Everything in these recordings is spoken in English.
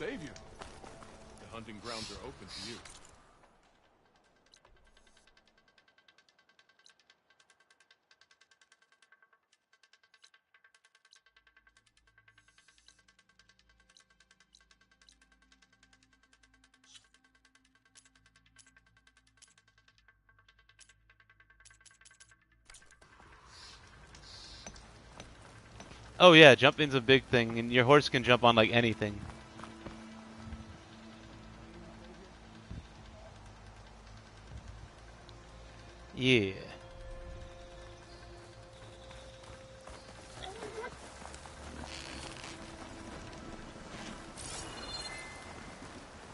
Savior. The hunting grounds are open to you. Oh yeah, jumping's a big thing, and your horse can jump on like anything. Yeah.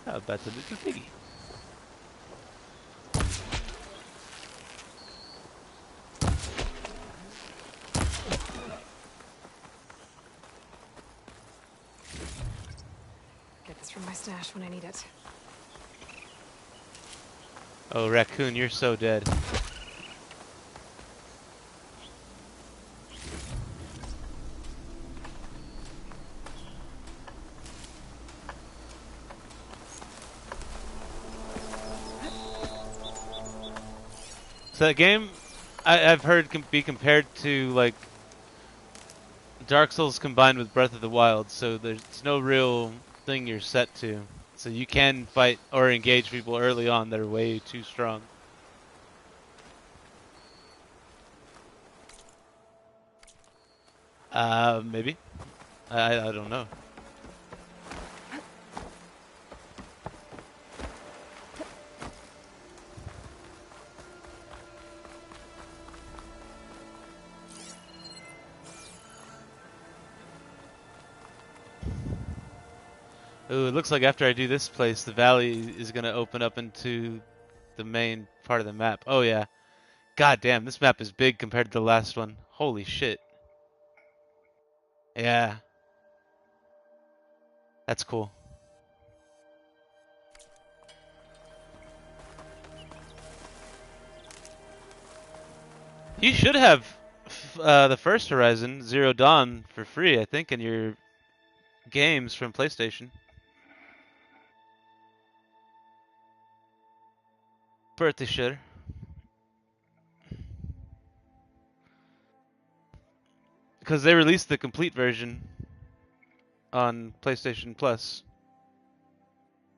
Oh, that's a little piggy. Get this from my stash when I need it. Oh, raccoon, you're so dead. So that game, I've heard can be compared to like Dark Souls combined with Breath of the Wild. So there's no real thing you're set to. So you can fight or engage people early on that are way too strong. Maybe. I don't know. Ooh, it looks like after I do this place, the valley is going to open up into the main part of the map. Oh, yeah. God damn, this map is big compared to the last one. Holy shit. Yeah. That's cool. You should have the first Horizon, Zero Dawn, for free, I think, in your games from PlayStation. Pretty sure. Because they released the complete version on PlayStation Plus.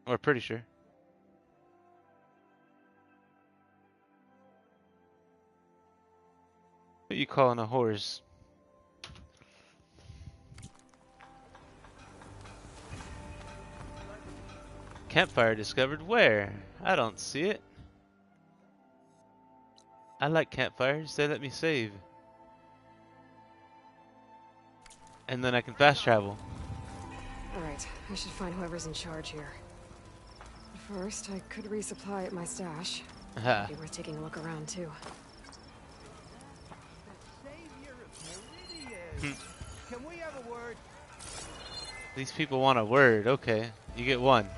Or pretty sure. What you calling a horse? Campfire discovered where? I don't see it. I like campfires, they let me save. And then I can fast travel. Alright, I should find whoever's in charge here. First, I could resupply at my stash. Aha. It'd be worth taking a look around, too. Can we have a word? These people want a word. Okay, you get one.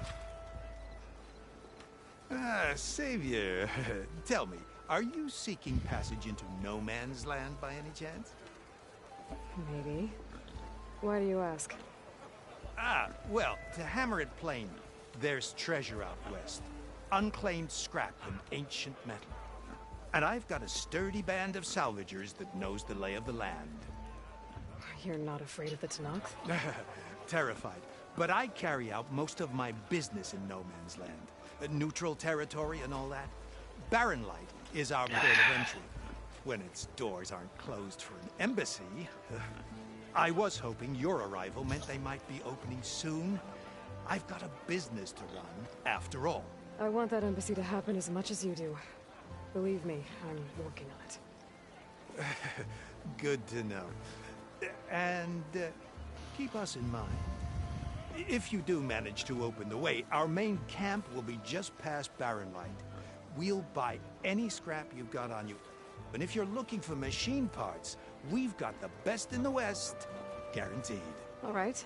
Savior, tell me, are you seeking passage into no man's land by any chance? Maybe. Why do you ask? Well, to hammer it plain, there's treasure out west. Unclaimed scrap and ancient metal. And I've got a sturdy band of salvagers that knows the lay of the land. You're not afraid of the Tanakh? Terrified. But I carry out most of my business in no man's land. Neutral territory and all that. Barren Light is our port of entry. When its doors aren't closed for an embassy. I was hoping your arrival meant they might be opening soon. I've got a business to run, after all. I want that embassy to happen as much as you do. Believe me, I'm working on it. Good to know. And keep us in mind. If you do manage to open the way, our main camp will be just past Barren Light. We'll buy any scrap you've got on you. And if you're looking for machine parts, we've got the best in the West, guaranteed. All right.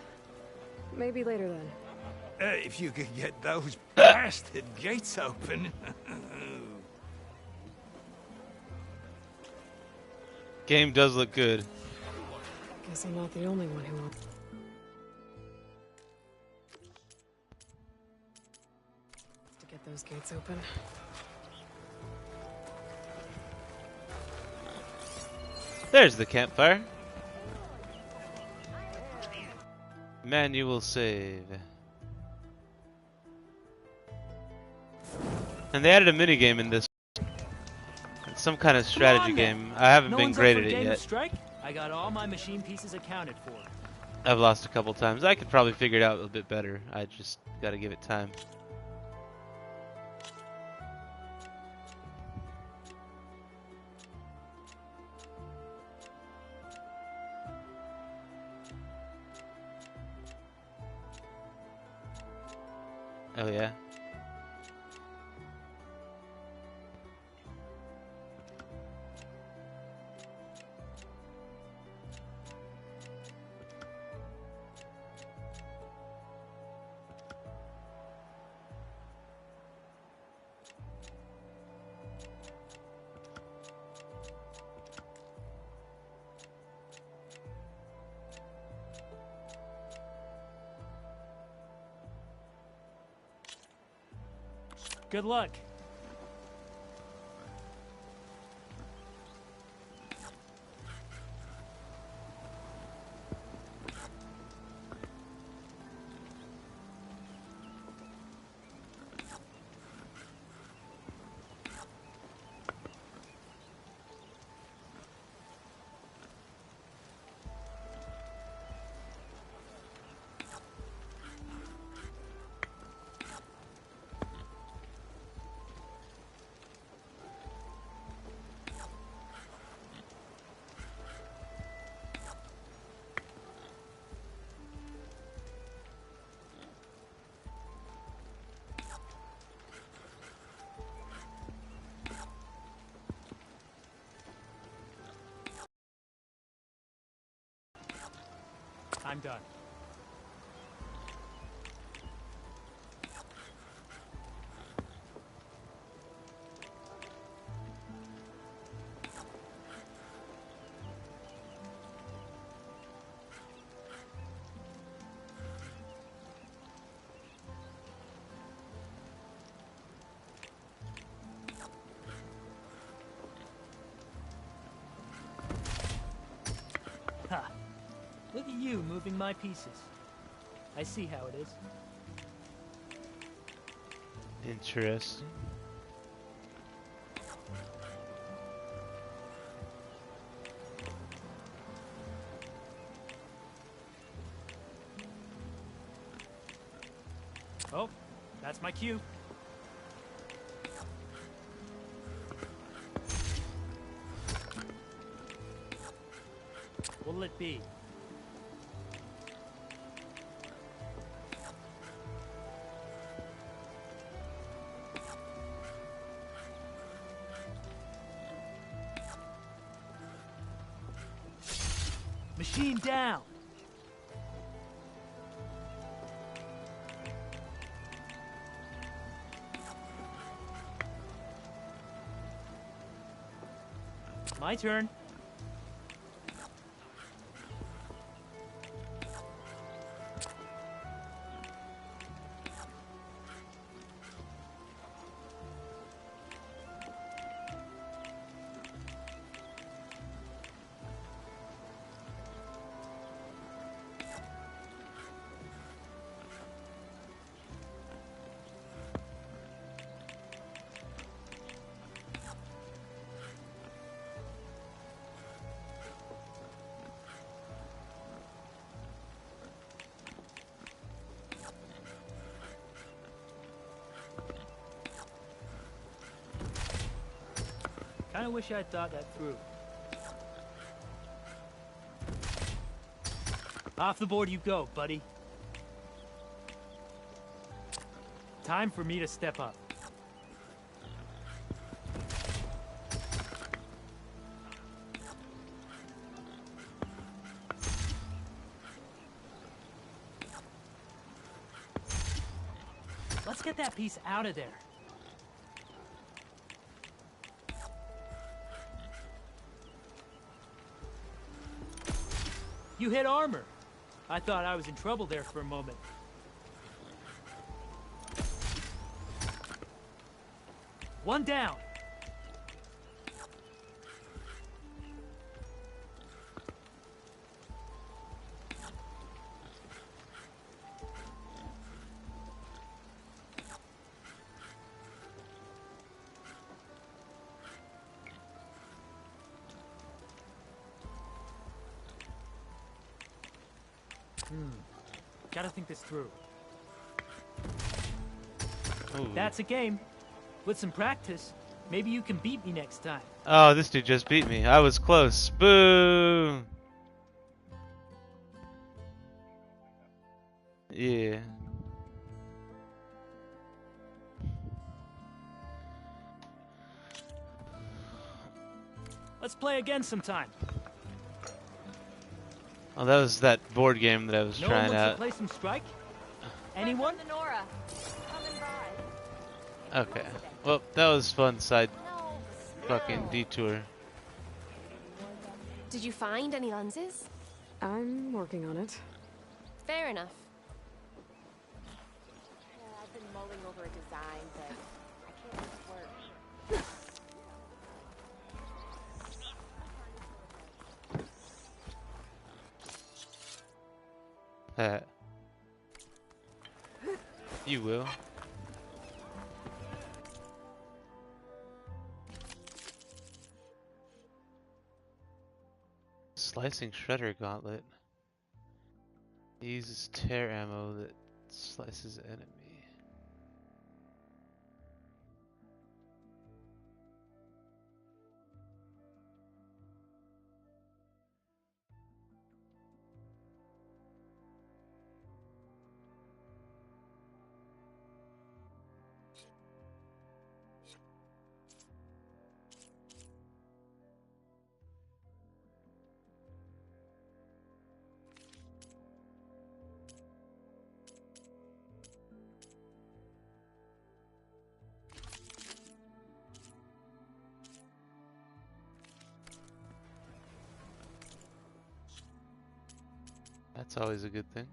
Maybe later then. If you could get those blasted gates open. Game does look good. Guess I'm not the only one who wants... get those gates open. There's the campfire. Manual save. And they added a minigame in this. It's some kind of strategy game. I haven't been great at it yet. Strike? I got all my machine pieces accounted for. I've lost a couple times. I could probably figure it out a bit better. I just gotta give it time. Oh yeah. Good luck. I'm done. Ha! Look at you moving my pieces. I see how it is. Interesting. Oh, that's my cue. What'll it be? Machine down! My turn. Kinda wish I'd thought that through. Off the board you go, buddy. Time for me to step up. Let's get that piece out of there. You hit armor. I thought I was in trouble there for a moment. One down. Gotta think this through. Ooh. That's a game. With some practice, maybe you can beat me next time. Oh, this dude just beat me. I was close. Boo! Yeah. Let's play again sometime. Oh, that was that board game that I was No one trying wants to out. play some Strike? Anyone? Nora, coming by. Okay. Well, that was fun side fucking detour. Did you find any lenses? I'm working on it. Fair enough. Yeah, I've been mulling over a design, but I can't make it work. You will. Slicing shredder gauntlet. It uses tear ammo that slices enemy. That's always a good thing.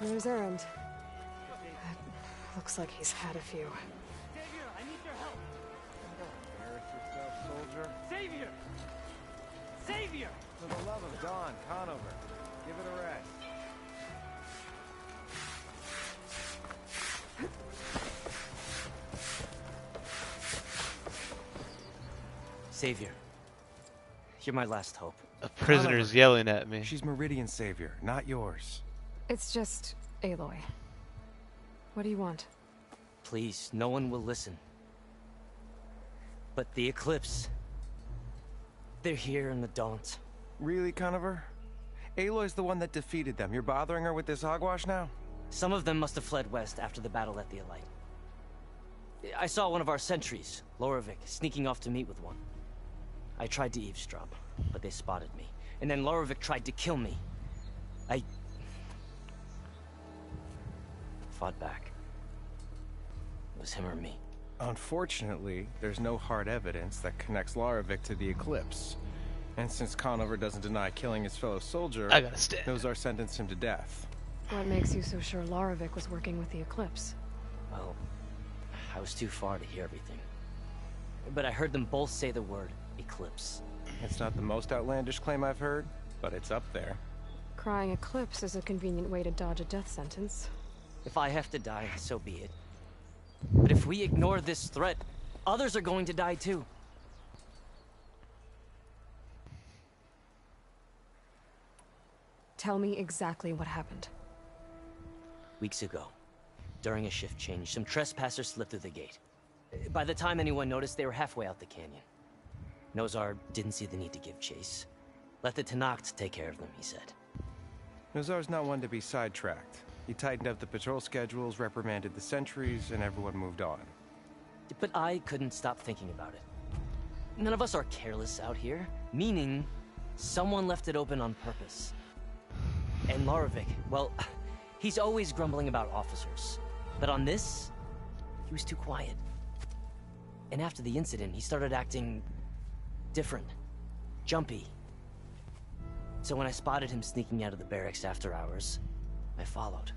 There's Errand. Looks like he's had a few. Xavier, I need your help. Embarrass yourself, soldier. Xavier! Xavier! For the love of Dawn, Conover, give it a rest. Savior, you're my last hope. A prisoner's yelling at me. She's Meridian's savior, not yours. It's just Aloy. What do you want? Please, no one will listen. But the Eclipse... they're here in the Daunt. Really, Conover? Aloy's the one that defeated them. You're bothering her with this hogwash now? Some of them must have fled west after the battle at the Elite. I saw one of our sentries, Lorevic, sneaking off to meet with one. I tried to eavesdrop, but they spotted me. And then Lorevic tried to kill me. I... fought back. It was him or me. Unfortunately, there's no hard evidence that connects Lorevic to the Eclipse. And since Conover doesn't deny killing his fellow soldier, I gotta stand. Nosar sentenced him to death. What makes you so sure Lorevic was working with the Eclipse? Well, I was too far to hear everything. But I heard them both say the word Eclipse. It's not the most outlandish claim I've heard, but it's up there. Crying Eclipse is a convenient way to dodge a death sentence. If I have to die, so be it. But if we ignore this threat, others are going to die too. Tell me exactly what happened. Weeks ago, during a shift change, some trespassers slipped through the gate. By the time anyone noticed, they were halfway out the canyon. Nosar didn't see the need to give chase. Let the Tenakth take care of them, he said. Nosar's not one to be sidetracked. He tightened up the patrol schedules, reprimanded the sentries, and everyone moved on. But I couldn't stop thinking about it. None of us are careless out here, meaning someone left it open on purpose. And Larovic, well, he's always grumbling about officers. But on this, he was too quiet. And after the incident, he started acting different, jumpy. So when I spotted him sneaking out of the barracks after hours, I followed.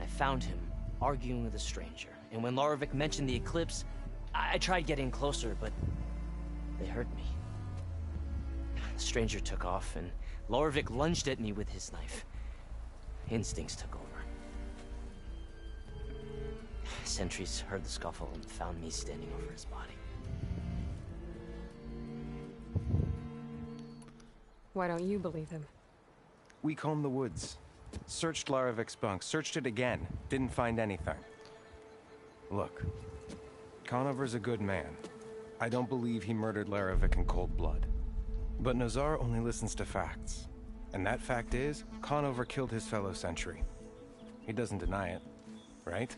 I found him arguing with a stranger. And when Larovic mentioned the eclipse, I tried getting closer, but they heard me. The stranger took off, and Larovic lunged at me with his knife. Instincts took over. Sentries heard the scuffle and found me standing over his body. Why don't you believe him? We combed the woods. Searched Larovic's bunk. Searched it again. Didn't find anything. Look. Conover's a good man. I don't believe he murdered Larovic in cold blood. But Nazar only listens to facts. And that fact is, Conover killed his fellow sentry. He doesn't deny it, right?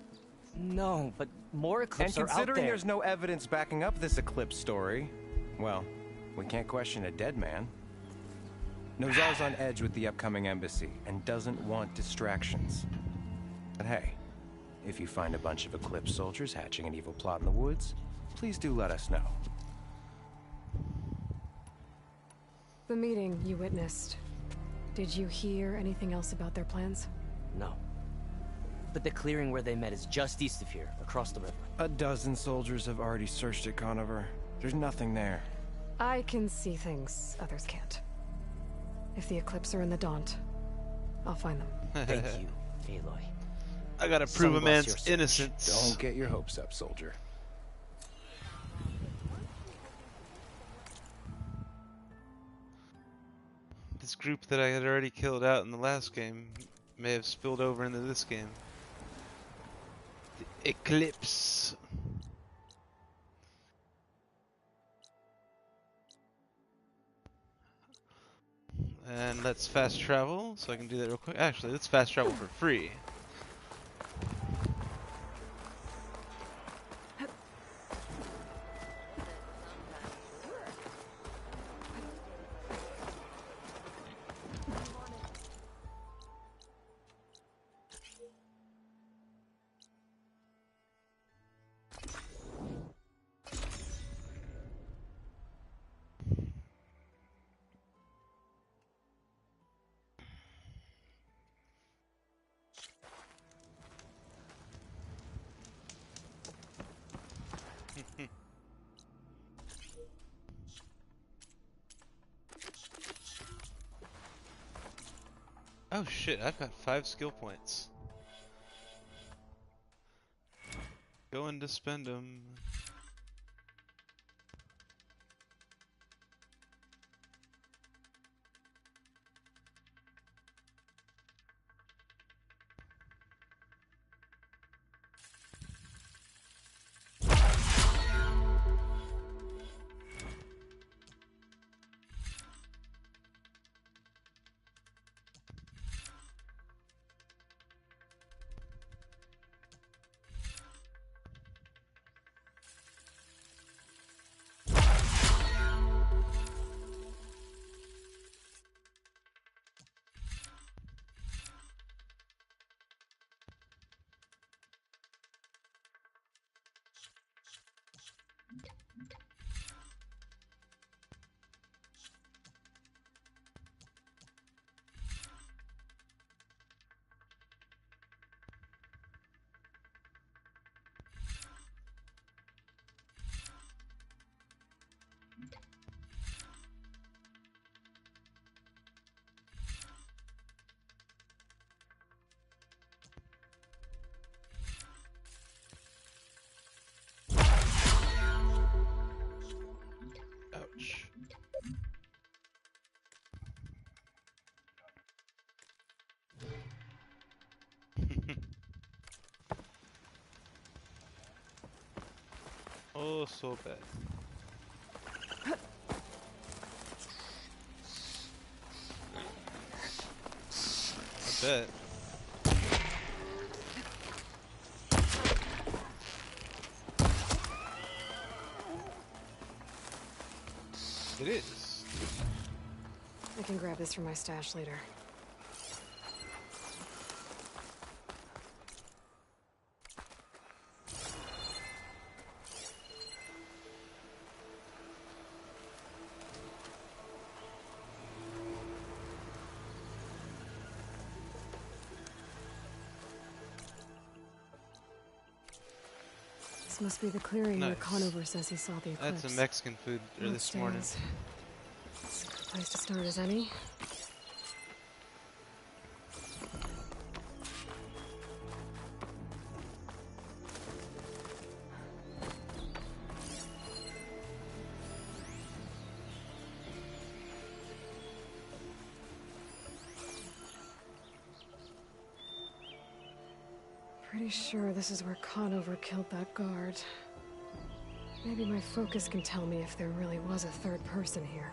No, but more eclipses are out there. And considering there's no evidence backing up this eclipse story, well, we can't question a dead man. Nazar's on edge with the upcoming embassy and doesn't want distractions. But hey, if you find a bunch of Eclipse soldiers hatching an evil plot in the woods, please do let us know. The meeting you witnessed. Did you hear anything else about their plans? No. But the clearing where they met is just east of here, across the river. A dozen soldiers have already searched it, Conover. There's nothing there. I can see things others can't. If the Eclipse are in the Daunt, I'll find them. Thank you, Aloy. I gotta prove a Some bless man's your search. innocence. Don't get your hopes up, soldier. This group that I had already killed out in the last game may have spilled over into this game. The Eclipse. And let's fast travel, so I can do that real quick. Actually, let's fast travel for free. Oh shit, I've got 5 skill points. Going to spend them. Ouch. Oh, so bad. I bet. It is. I can grab this from my stash later. This must be the clearing where Nice. Conover says he saw the eclipse. That's some Mexican food this morning. It's a good place to start as any. Pretty sure this is where Conover killed that guard. Maybe my focus can tell me if there really was a third person here.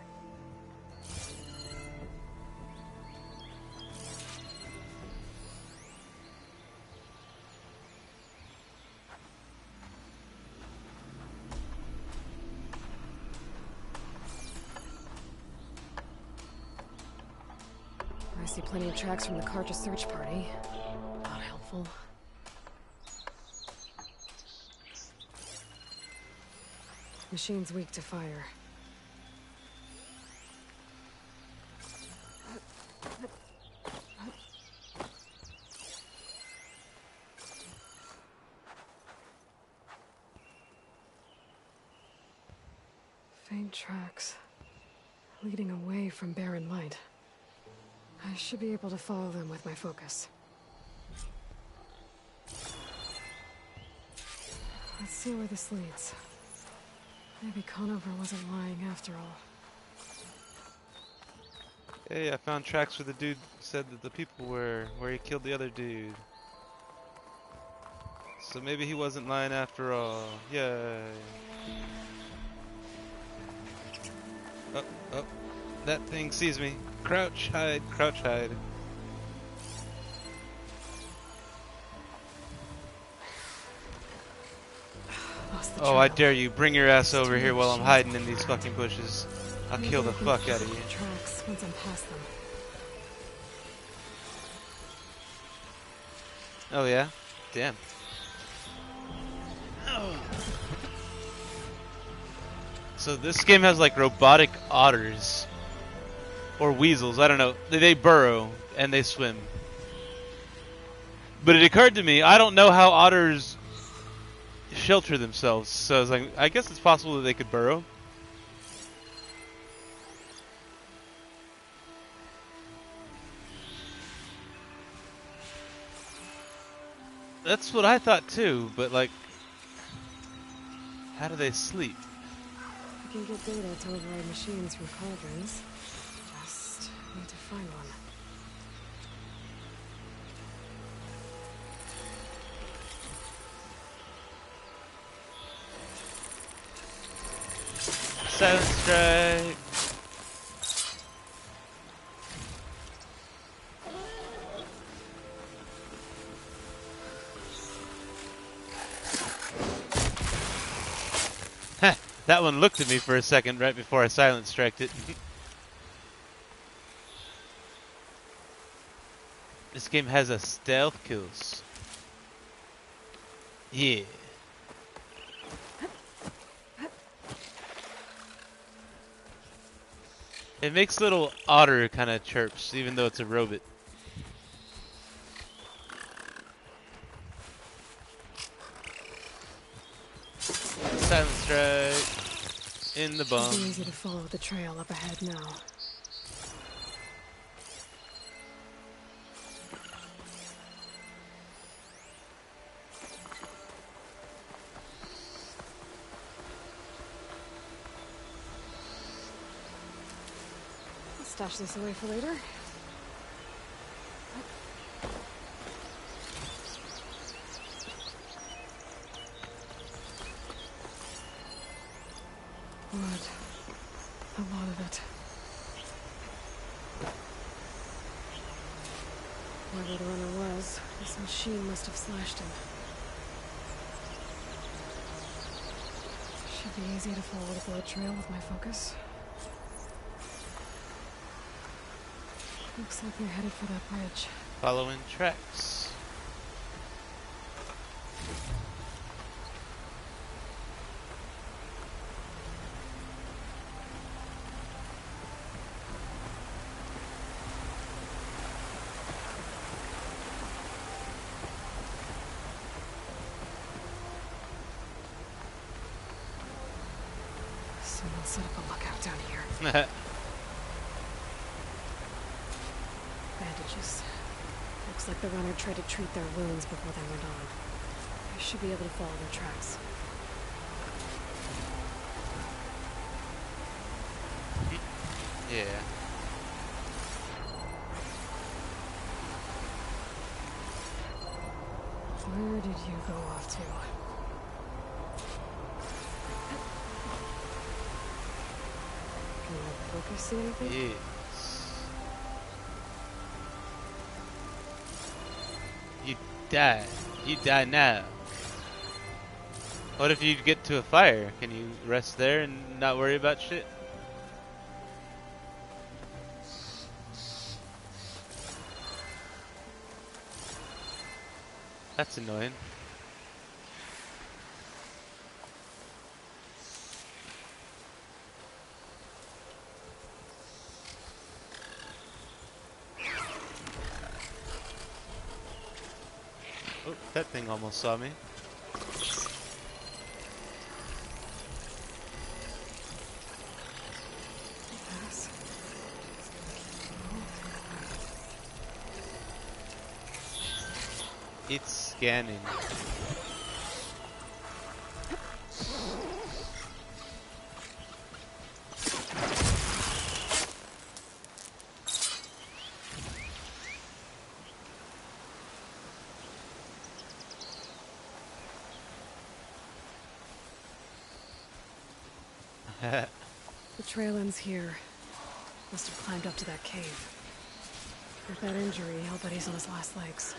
I see plenty of tracks from the Karja search party. Not helpful. Machine's weak to fire. Faint tracks leading away from barren light. I should be able to follow them with my focus. Let's see where this leads. Maybe Conover wasn't lying after all. Hey, I found tracks where the dude said that the people were where he killed the other dude. So maybe he wasn't lying after all. Yay. Oh, oh. That thing sees me. Crouch, hide, crouch, hide. Oh, I dare you. Bring your ass over here while I'm hiding in these fucking bushes. I'll kill the fuck out of you. Tracks once I'm past them. Oh yeah? Damn. So this game has like robotic otters. Or weasels, I don't know. They burrow and they swim. But it occurred to me, I don't know how otters shelter themselves. So I was like, I guess it's possible that they could burrow. That's what I thought too, but like, how do they sleep? I can get data to override machines from cauldrons. Just need to find one. Silent strike. That one looked at me for a second right before I silent striked it. This game has a stealth kills. Yeah. It makes little otter kind of chirps, even though it's a robot. Silent strike in the bum. It'll be easy to follow the trail up ahead now. I'll stash this away for later. Wood. A lot of it. Whoever the runner was, this machine must have slashed him. Should be easy to follow the blood trail with my focus. Looks like we're headed for that bridge. Following tracks. Someone set up a lookout down here. Bandages. Looks like the runner tried to treat their wounds before they went on. I should be able to follow their tracks. Yeah. Where did you go off to? Can you focus see anything? Yes. You die. You die now. What if you get to a fire? Can you rest there and not worry about shit? That's annoying. Oh, that thing almost saw me. Pass. It's scanning. The trail ends here. Must have climbed up to that cave. With that injury, I'll bet he's on his last legs.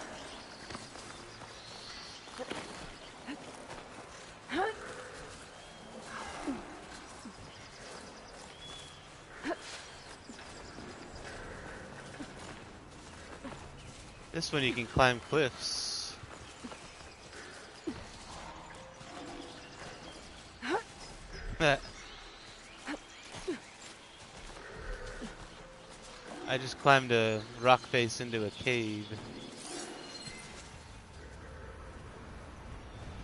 This one you can climb cliffs. I just climbed a rock face into a cave.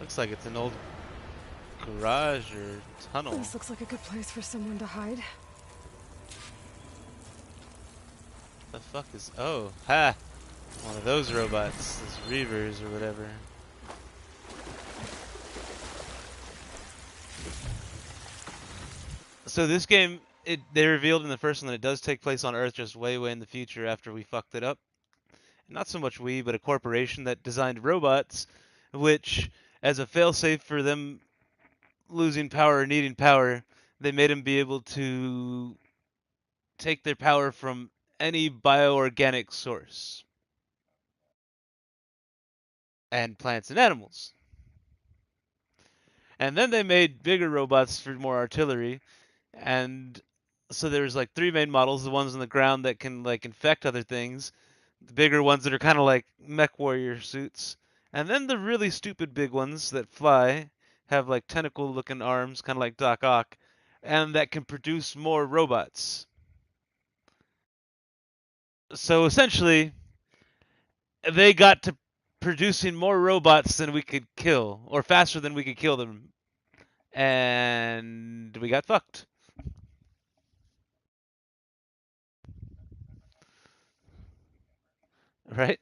Looks like it's an old garage or tunnel. This looks like a good place for someone to hide. The fuck is... Oh, ha! One of those robots. Those Reavers or whatever. So this game, they revealed in the first one that it does take place on Earth just way, way in the future after we fucked it up. Not so much we, but a corporation that designed robots, which, as a failsafe for them losing power or needing power, they made them be able to take their power from any bioorganic source. And plants and animals. And then they made bigger robots for more artillery. And so there's like three main models, the ones on the ground that can like infect other things, the bigger ones that are kind of like mech warrior suits, and then the really stupid big ones that fly, have like tentacle looking arms, kind of like Doc Ock, and that can produce more robots. So essentially, they got to producing more robots than we could kill, or faster than we could kill them, and we got fucked. Right?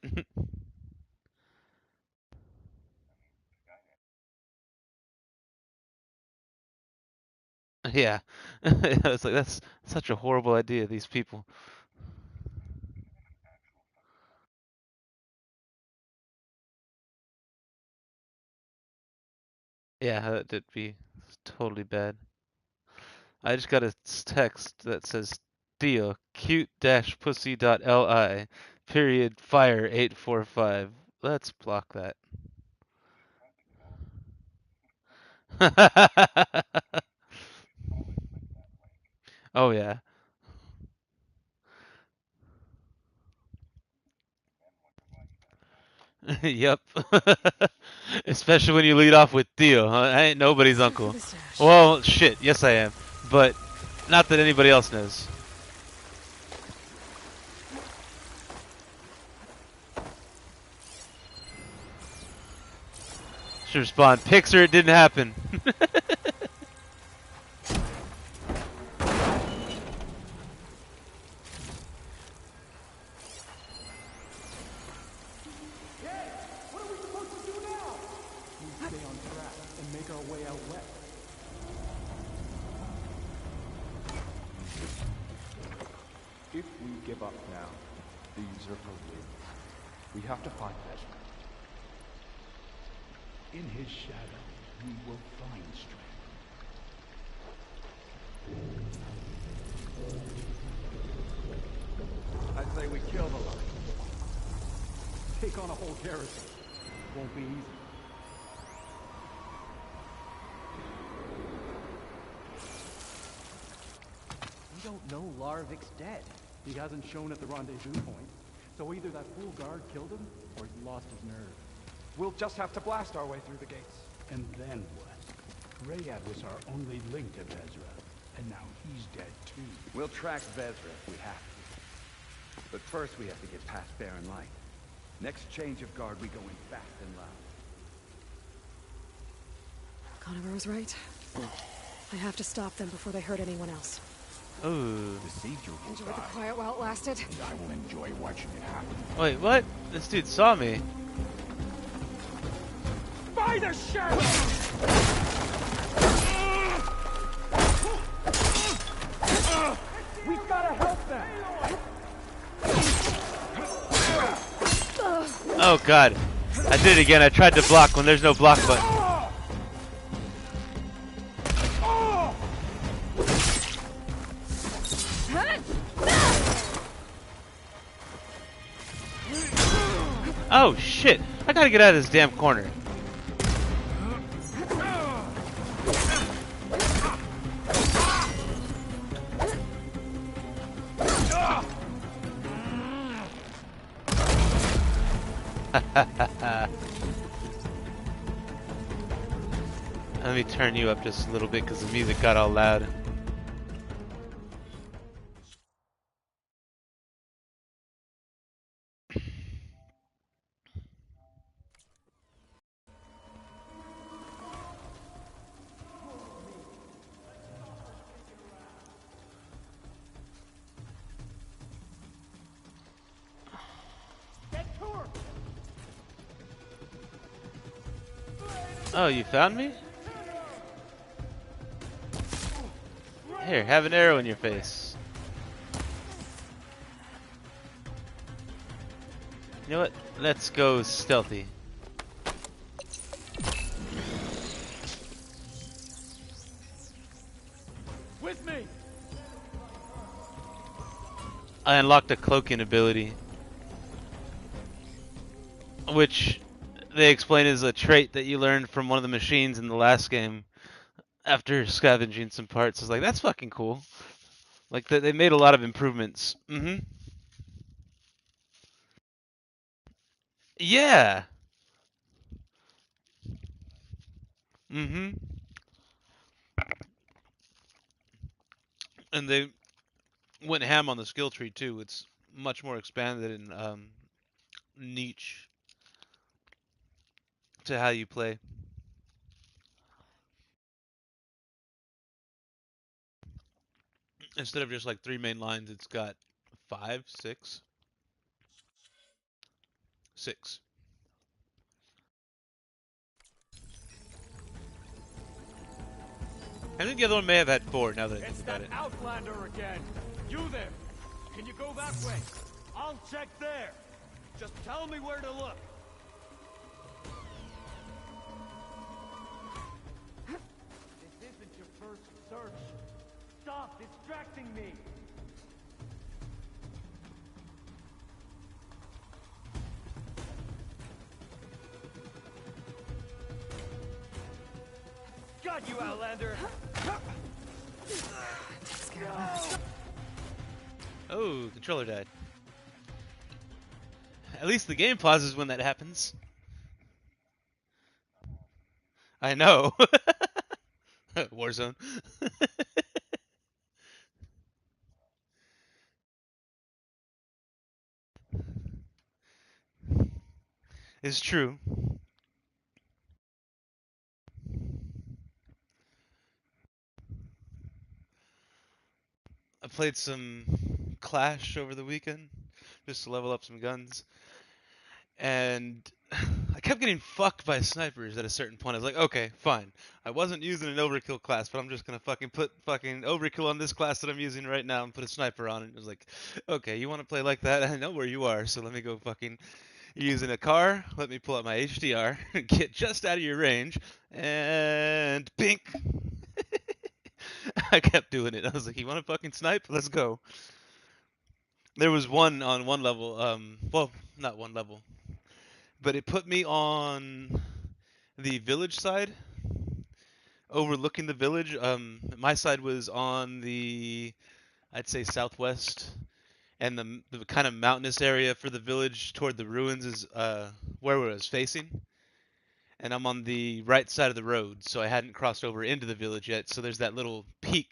Yeah. It's like, that's such a horrible idea, these people. Yeah, that did be totally bad. I just got a text that says, Dio, cute-pussy.li, period, fire 845. Let's block that. Oh, yeah. Yep. Especially when you lead off with Dio, huh? I ain't nobody's uncle. Well, shit, yes I am. But not that anybody else knows. Should respond, Pixar, it didn't happen. give up now. The usurper wins. We have to find Ezra. In his shadow, we will find strength. I'd say we kill the lion. Take on a whole garrison. Won't be easy. We don't know Larvik's dead. He hasn't shown at the rendezvous point, so either that fool guard killed him, or he lost his nerve. We'll just have to blast our way through the gates. And then what? Rayad was our only link to Vezra, and now he's dead too. We'll track Vezra if we have to. But first we have to get past Barren Light. Next change of guard, we go in fast and loud. Conover was right. I have to stop them before they hurt anyone else. Ooh. The siege will Enjoyed the quiet while it lasted. and I will enjoy watching it happen. Wait, what? This dude saw me. By the shadow! We've gotta help them! Oh god. I did it again. I tried to block when there's no block button. Oh shit. I gotta get out of this damn corner. Let me turn you up just a little bit because the music got all loud. Oh, you found me? Here, have an arrow in your face. You know what? Let's go stealthy. With me! I unlocked a cloaking ability, which they explain is a trait that you learned from one of the machines in the last game after scavenging some parts. It's like, that's fucking cool. Like, they made a lot of improvements. Yeah! And they went ham on the skill tree, too. It's much more expanded and niche to how you play. Instead of just like 3 main lines, it's got 5, 6. 6. I think the other one may have had 4 now that I think It's about that it. Outlander again! You there! Can you go that way? I'll check there! Just tell me where to look! This isn't your first search. Stop distracting me! Got you, Outlander! Oh, controller died. At least the game pauses when that happens. I know. Warzone. It's true. I played some Clash over the weekend just to level up some guns, and I kept getting fucked by snipers at a certain point. I was like, okay, fine. I wasn't using an overkill class, but I'm just gonna fucking put fucking overkill on this class that I'm using right now and put a sniper on it. It was like, okay, you want to play like that? I know where you are, so let me go fucking using a car. Let me pull out my HDR, get just out of your range, and pink. I kept doing it. I was like, you want to fucking snipe? Let's go. There was one on one level. Well, not one level, but it put me on the village side, overlooking the village. My side was on the, I'd say southwest, and the kind of mountainous area for the village toward the ruins is where I was facing. And I'm on the right side of the road, so I hadn't crossed over into the village yet. So there's that little peak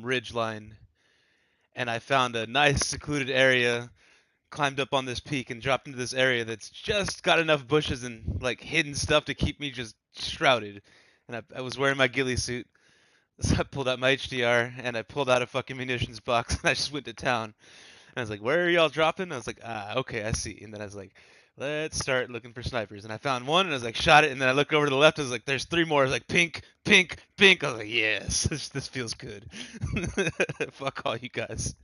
ridge line, and I found a nice secluded area, climbed up on this peak and dropped into this area that's just got enough bushes and like hidden stuff to keep me just shrouded. And I was wearing my ghillie suit, so I pulled out my HDR and I pulled out a fucking munitions box and I just went to town. And I was like, "Where are y'all dropping?" I was like, "Ah, okay, I see." And then I was like, "Let's start looking for snipers." And I found one and I was like, shot it. And then I looked over to the left. I was like, "There's 3 more." I was like, "Pink, pink, pink." I was like, "Yes, this feels good." Fuck all you guys.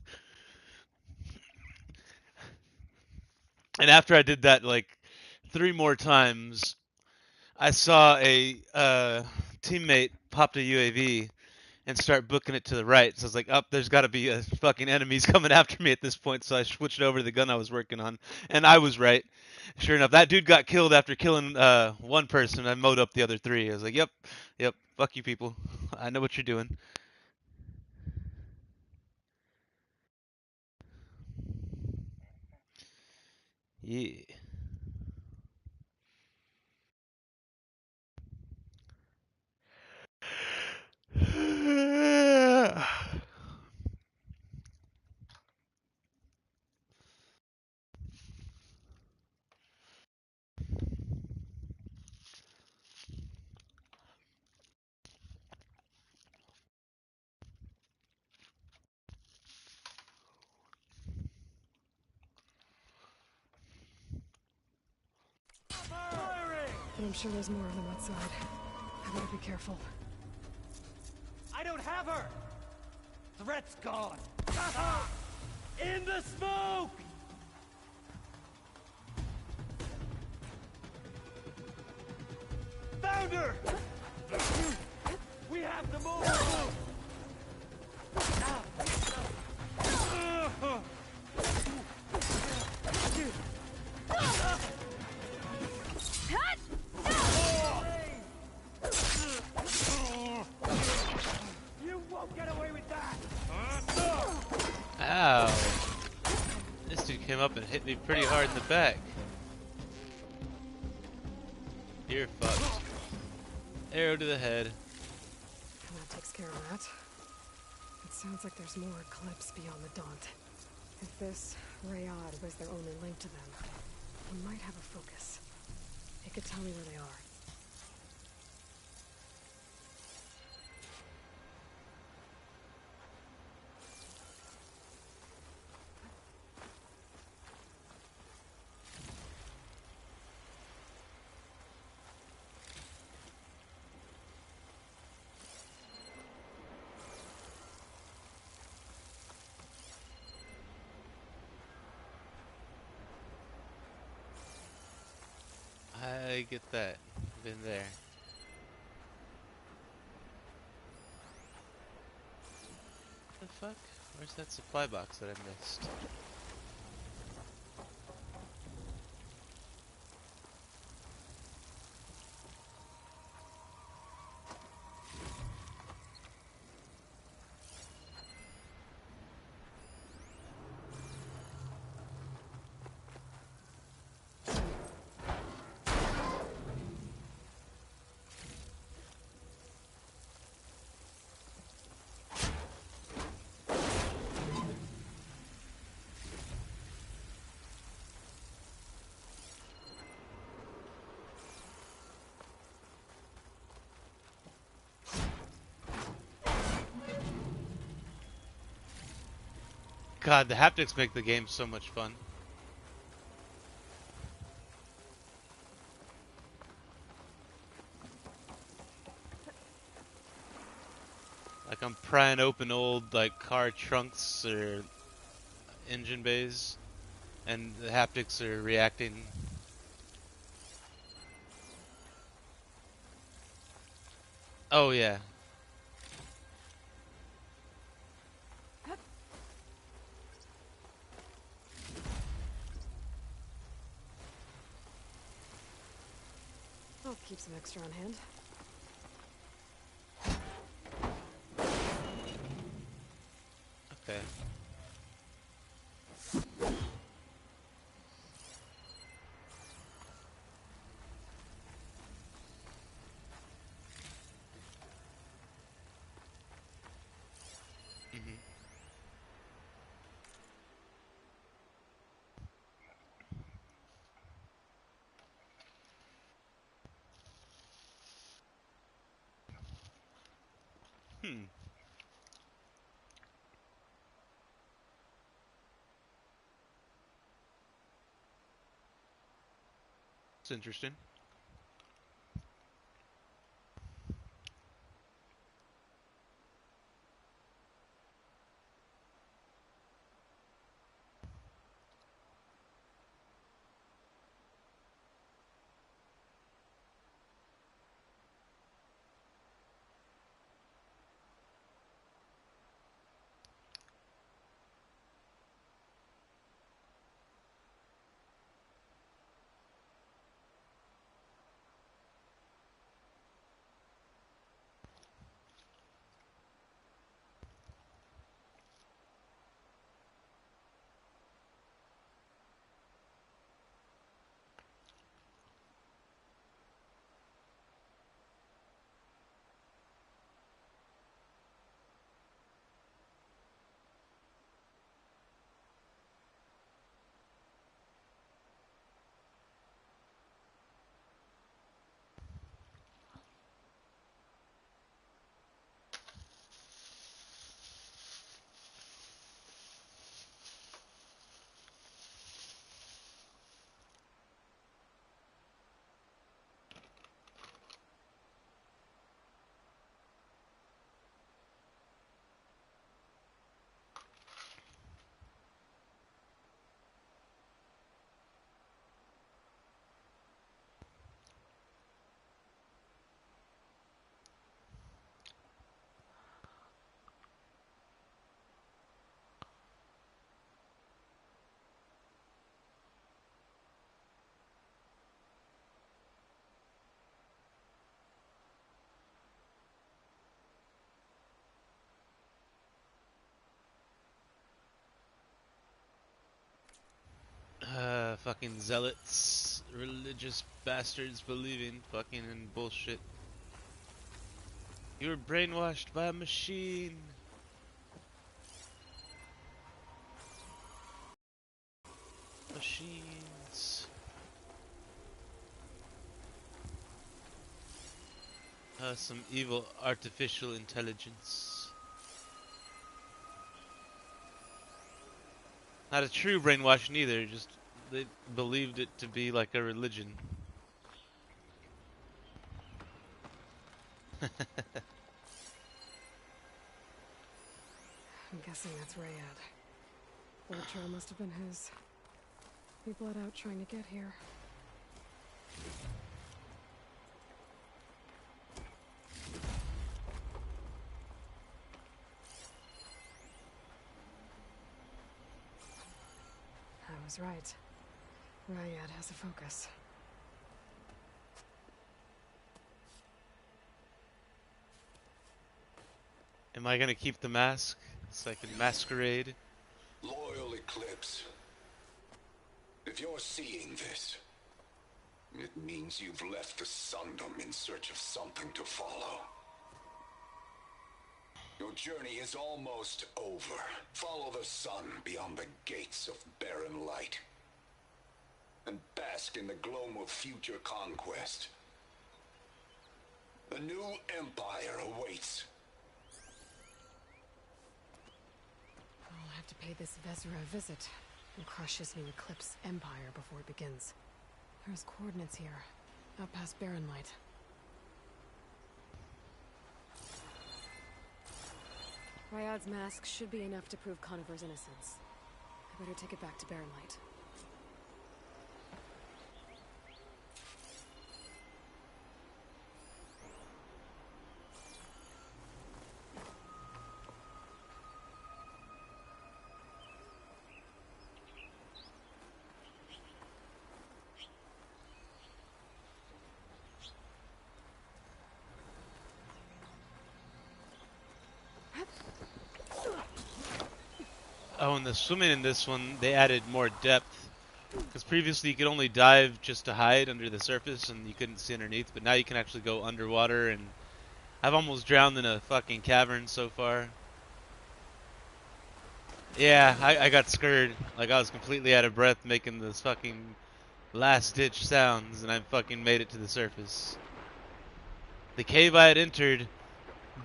And after I did that like 3 more times, I saw a teammate popped a UAV and start booking it to the right. So I was like, "Up, there's got to be fucking enemies coming after me at this point." So I switched over to the gun I was working on, and I was right. Sure enough, that dude got killed after killing one person. I mowed up the other 3. I was like, "Yep, yep, fuck you people. I know what you're doing." Yeah. But I'm sure there's more of them outside. I better be careful. I don't have her! Threat's gone! In the smoke! Found her! We have to move! You won't get away with that! Ow. This dude came up and hit me pretty hard in the back. You're fucked. Arrow to the head. And that takes care of that. It sounds like there's more eclipse beyond the Daunt. If this Rawr was their only link to them, we might have a focus. It could tell me where they are. I get that. Been there. What the fuck? Where's that supply box that I missed? God, the haptics make the game so much fun. Like I'm prying open old like car trunks or engine bays, and the haptics are reacting. Oh yeah. I'll keep some extra on hand. Okay. Mhm. Hmm. It's interesting. Fucking zealots, religious bastards believing fucking in bullshit. You were brainwashed by a machine. Machines. Some evil artificial intelligence. Not a true brainwashing either, just they believed it to be like a religion. I'm guessing that's Rayad. The trail must have been his. He bled out trying to get here. I was right. Rayad has a focus. Am I gonna keep the mask so I can masquerade? Loyal Eclipse. If you're seeing this, it means you've left the Sundom in search of something to follow. Your journey is almost over. Follow the sun beyond the gates of barren light. And bask in the gloam of future conquest. The new empire awaits. I'll have to pay this Vezra a visit and crush his new Eclipse empire before it begins. There's coordinates here, out past Barren Light. Ryad's mask should be enough to prove Conover's innocence. I better take it back to Barren Light. Oh, and the swimming in this one, they added more depth. Because previously you could only dive just to hide under the surface and you couldn't see underneath, but now you can actually go underwater, and I've almost drowned in a fucking cavern so far. Yeah, I got scared. Like, I was completely out of breath making those fucking last-ditch sounds, and I fucking made it to the surface. The cave I had entered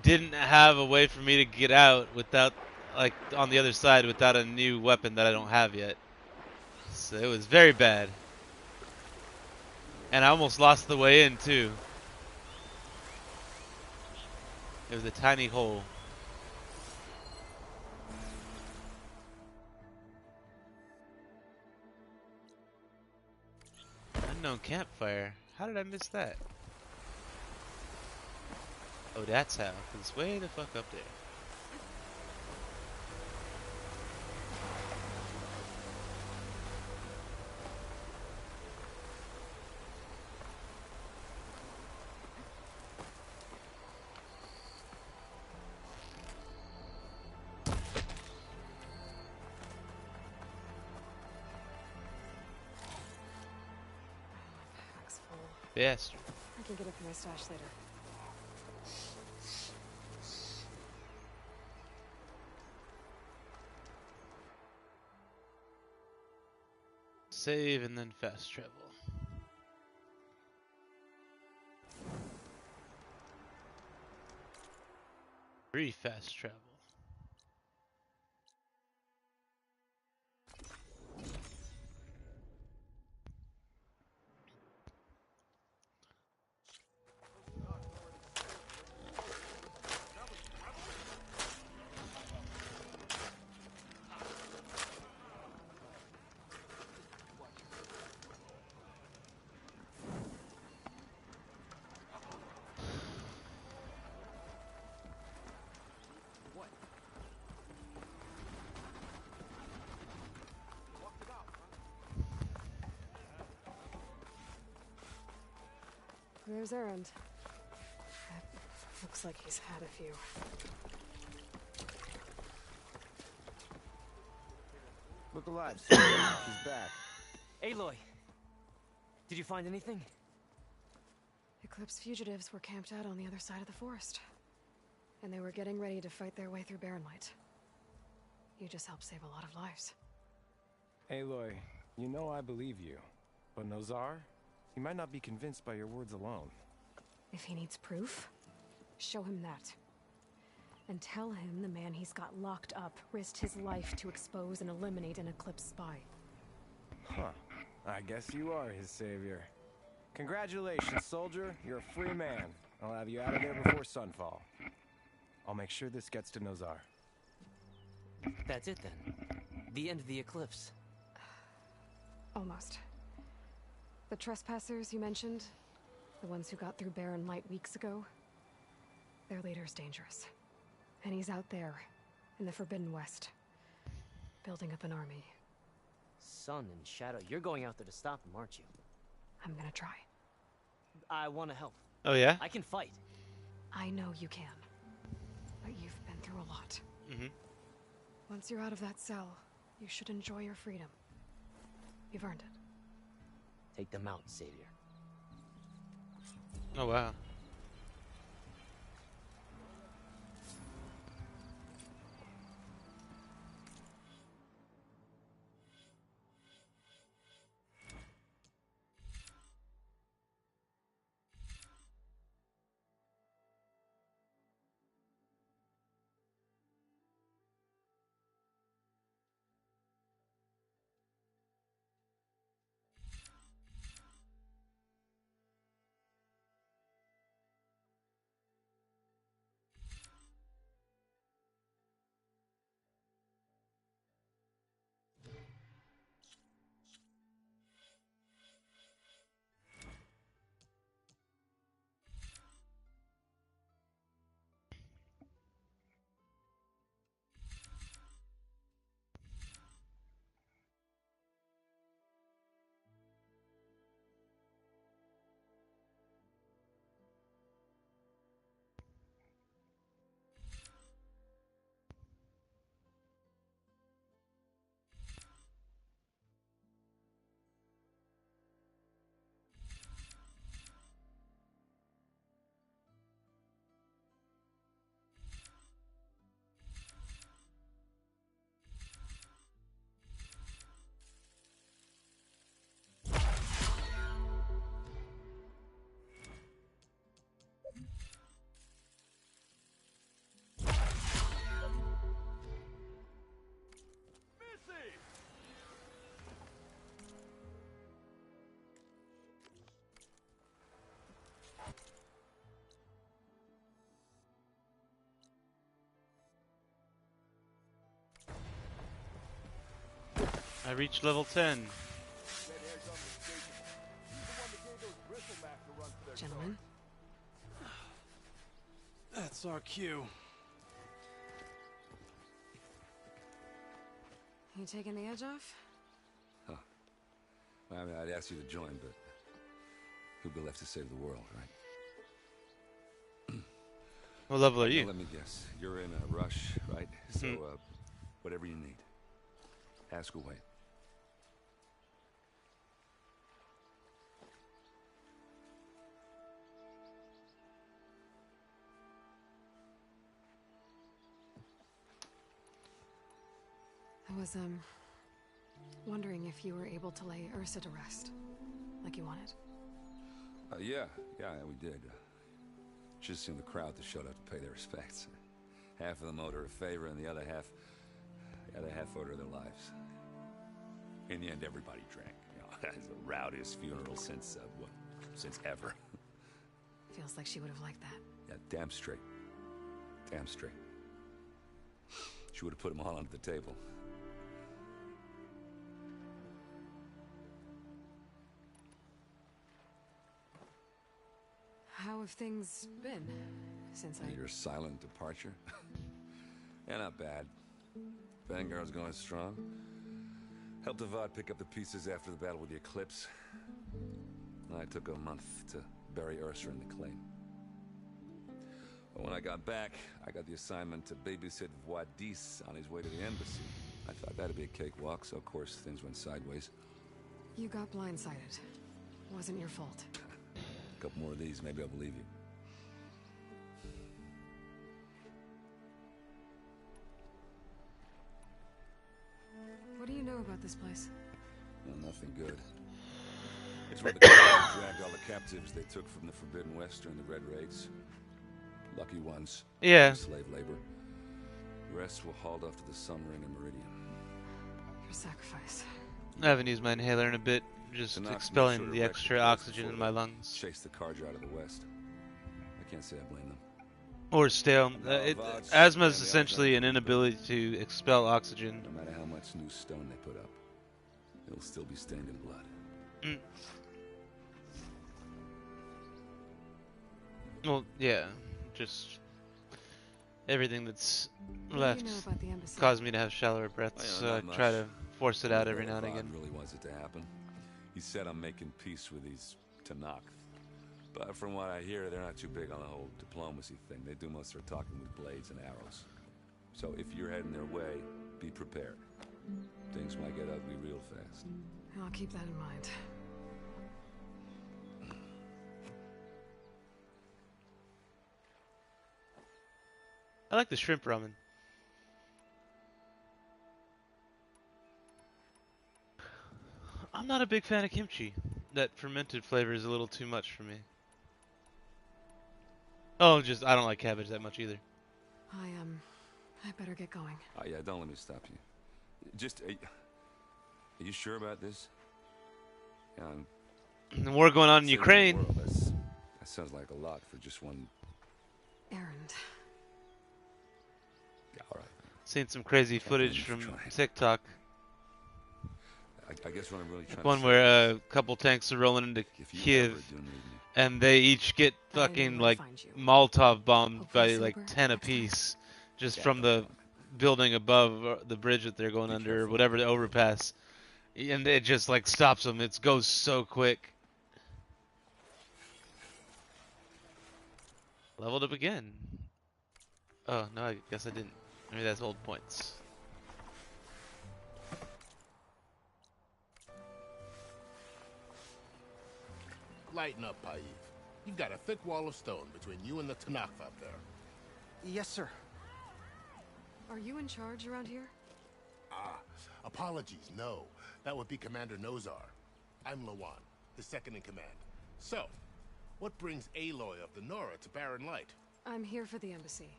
didn't have a way for me to get out without, like, on the other side without a new weapon that I don't have yet. So it was very bad. And I almost lost the way in, too. It was a tiny hole. Unknown campfire. How did I miss that? Oh, that's how. 'Cause it's way the fuck up there. Pack's full. Bastard. I can get up to my stash later. Save and then fast travel. Free fast travel. There's Erend. Looks like he's had a few. Look alive, Sam. She's back. Aloy, did you find anything? Eclipse fugitives were camped out on the other side of the forest. And they were getting ready to fight their way through Barren Light. You just helped save a lot of lives. Aloy, you know I believe you. But Nozar? He might not be convinced by your words alone. If he needs proof, show him that. And tell him the man he's got locked up risked his life to expose and eliminate an Eclipse spy. Huh. I guess you are his savior. Congratulations, soldier. You're a free man. I'll have you out of there before sunfall. I'll make sure this gets to Nozar. That's it then. The end of the Eclipse. Almost. The trespassers you mentioned, the ones who got through Barren Light weeks ago, their leader's dangerous. And he's out there, in the Forbidden West, building up an army. Sun and Shadow, you're going out there to stop him, aren't you? I'm gonna try. I want to help. Oh, yeah? I can fight. I know you can. But you've been through a lot. Mm-hmm. Once you're out of that cell, you should enjoy your freedom. You've earned it. Take them out, Savior. Oh, wow. I reached level 10. Gentlemen, That's our cue. you taking the edge off? Huh. I mean, I'd ask you to join, but who'd be left to save the world, right? What level are Now, you? let me guess. You're in a rush, right? So, whatever you need. Ask away. I was, wondering if you were able to lay Ursa to rest, like you wanted. Yeah, we did. Just seen the crowd that showed up to pay their respects. Half of them owed her a favor, and the other half owed her their lives. In the end, everybody drank. You know, it's the rowdiest funeral since ever. Feels like she would have liked that. Yeah, damn straight. Damn straight. She would have put them all under the table. How have things been since Your silent departure? Yeah, not bad. Vanguard's going strong. Helped Avad pick up the pieces after the battle with the Eclipse. I took a month to bury Ursa in the claim. But when I got back, I got the assignment to babysit Wadis on his way to the embassy. I thought that'd be a cakewalk, so of course things went sideways. You got blindsided. Wasn't your fault. A couple more of these, maybe I'll believe you. What do you know about this place? Well, nothing good. It's where the Guards dragged all the captives they took from the Forbidden West during the Red Raids. Lucky ones. Yeah. Slave labor. The rest were hauled off to the Sun Ring and Meridian. Your sacrifice. I haven't used my inhaler in a bit. Just To knock me expelling short the of extra record oxygen before in my they lungs. Chased the Carja out of the West. I can't say I blame them. Or stale. Vod's Asthma and is the essentially other an inability to expel oxygen. No matter how much new stone they put up, it'll still be stained in blood. Mm. Well, yeah. Just everything that's left What do you know about the embassy? caused me to have shallower breaths, Well, so I not try much. to force it out every now and Avad again. really wants it to happen. He said I'm making peace with these Tanakh. But from what I hear, they're not too big on the whole diplomacy thing. They do most of their talking with blades and arrows. So if you're heading their way, be prepared. Things might get ugly real fast. I'll keep that in mind. I like the shrimp ramen. I'm not a big fan of kimchi. That fermented flavor is a little too much for me. Oh, just I don't like cabbage that much either. I better get going. Oh yeah, don't let me stop you. Just, are you sure about this? Yeah, The war going on in saving the Ukraine. world, that sounds like a lot for just one. Errand. Yeah, all right. Seen some crazy Can't blame footage you for from trying. TikTok. I guess what I'm really trying One to say where is, a couple tanks are rolling into if you Kiev, ever do need me, and they each get I know fucking where like to find you. Molotov bombed Hopefully by like sober 10 next time. apiece, just Yeah, from no the comment. building above the bridge that they're going Be under, or careful. whatever the overpass, and it just like stops them. It goes so quick. Leveled up again. Oh no, I guess I didn't. Maybe that's old points. Lighten up, Paiv. You've got a thick wall of stone between you and the Tanakh up there. Yes, sir. Are you in charge around here? Ah, apologies, no. That would be Commander Nozar. I'm Lawan, the second in command. So, what brings Aloy of the Nora to Barren Light? I'm here for the embassy.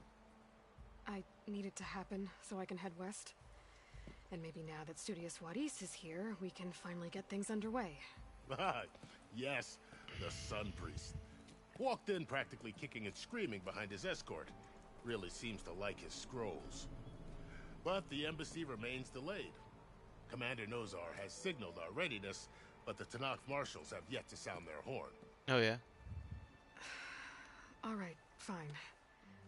I need it to happen so I can head west. And maybe now that Studious Wadis is here, we can finally get things underway. Yes, the Sun Priest. Walked in practically kicking and screaming behind his escort. Really seems to like his scrolls. But the embassy remains delayed. Commander Nozar has signaled our readiness, but the Tanakh marshals have yet to sound their horn. Oh, yeah? All right, fine.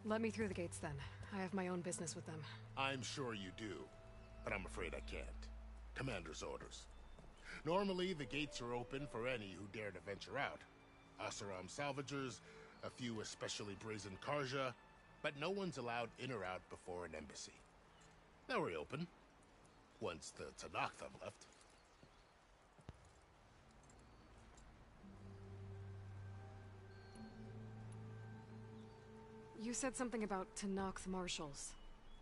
Let me through the gates then. I have my own business with them. I'm sure you do, but I'm afraid I can't. Commander's orders. Normally, the gates are open for any who dare to venture out. Asaram salvagers, a few especially brazen Karja, but no one's allowed in or out before an embassy. They'll reopen, once the Tanakh have left. You said something about Tanakh marshals.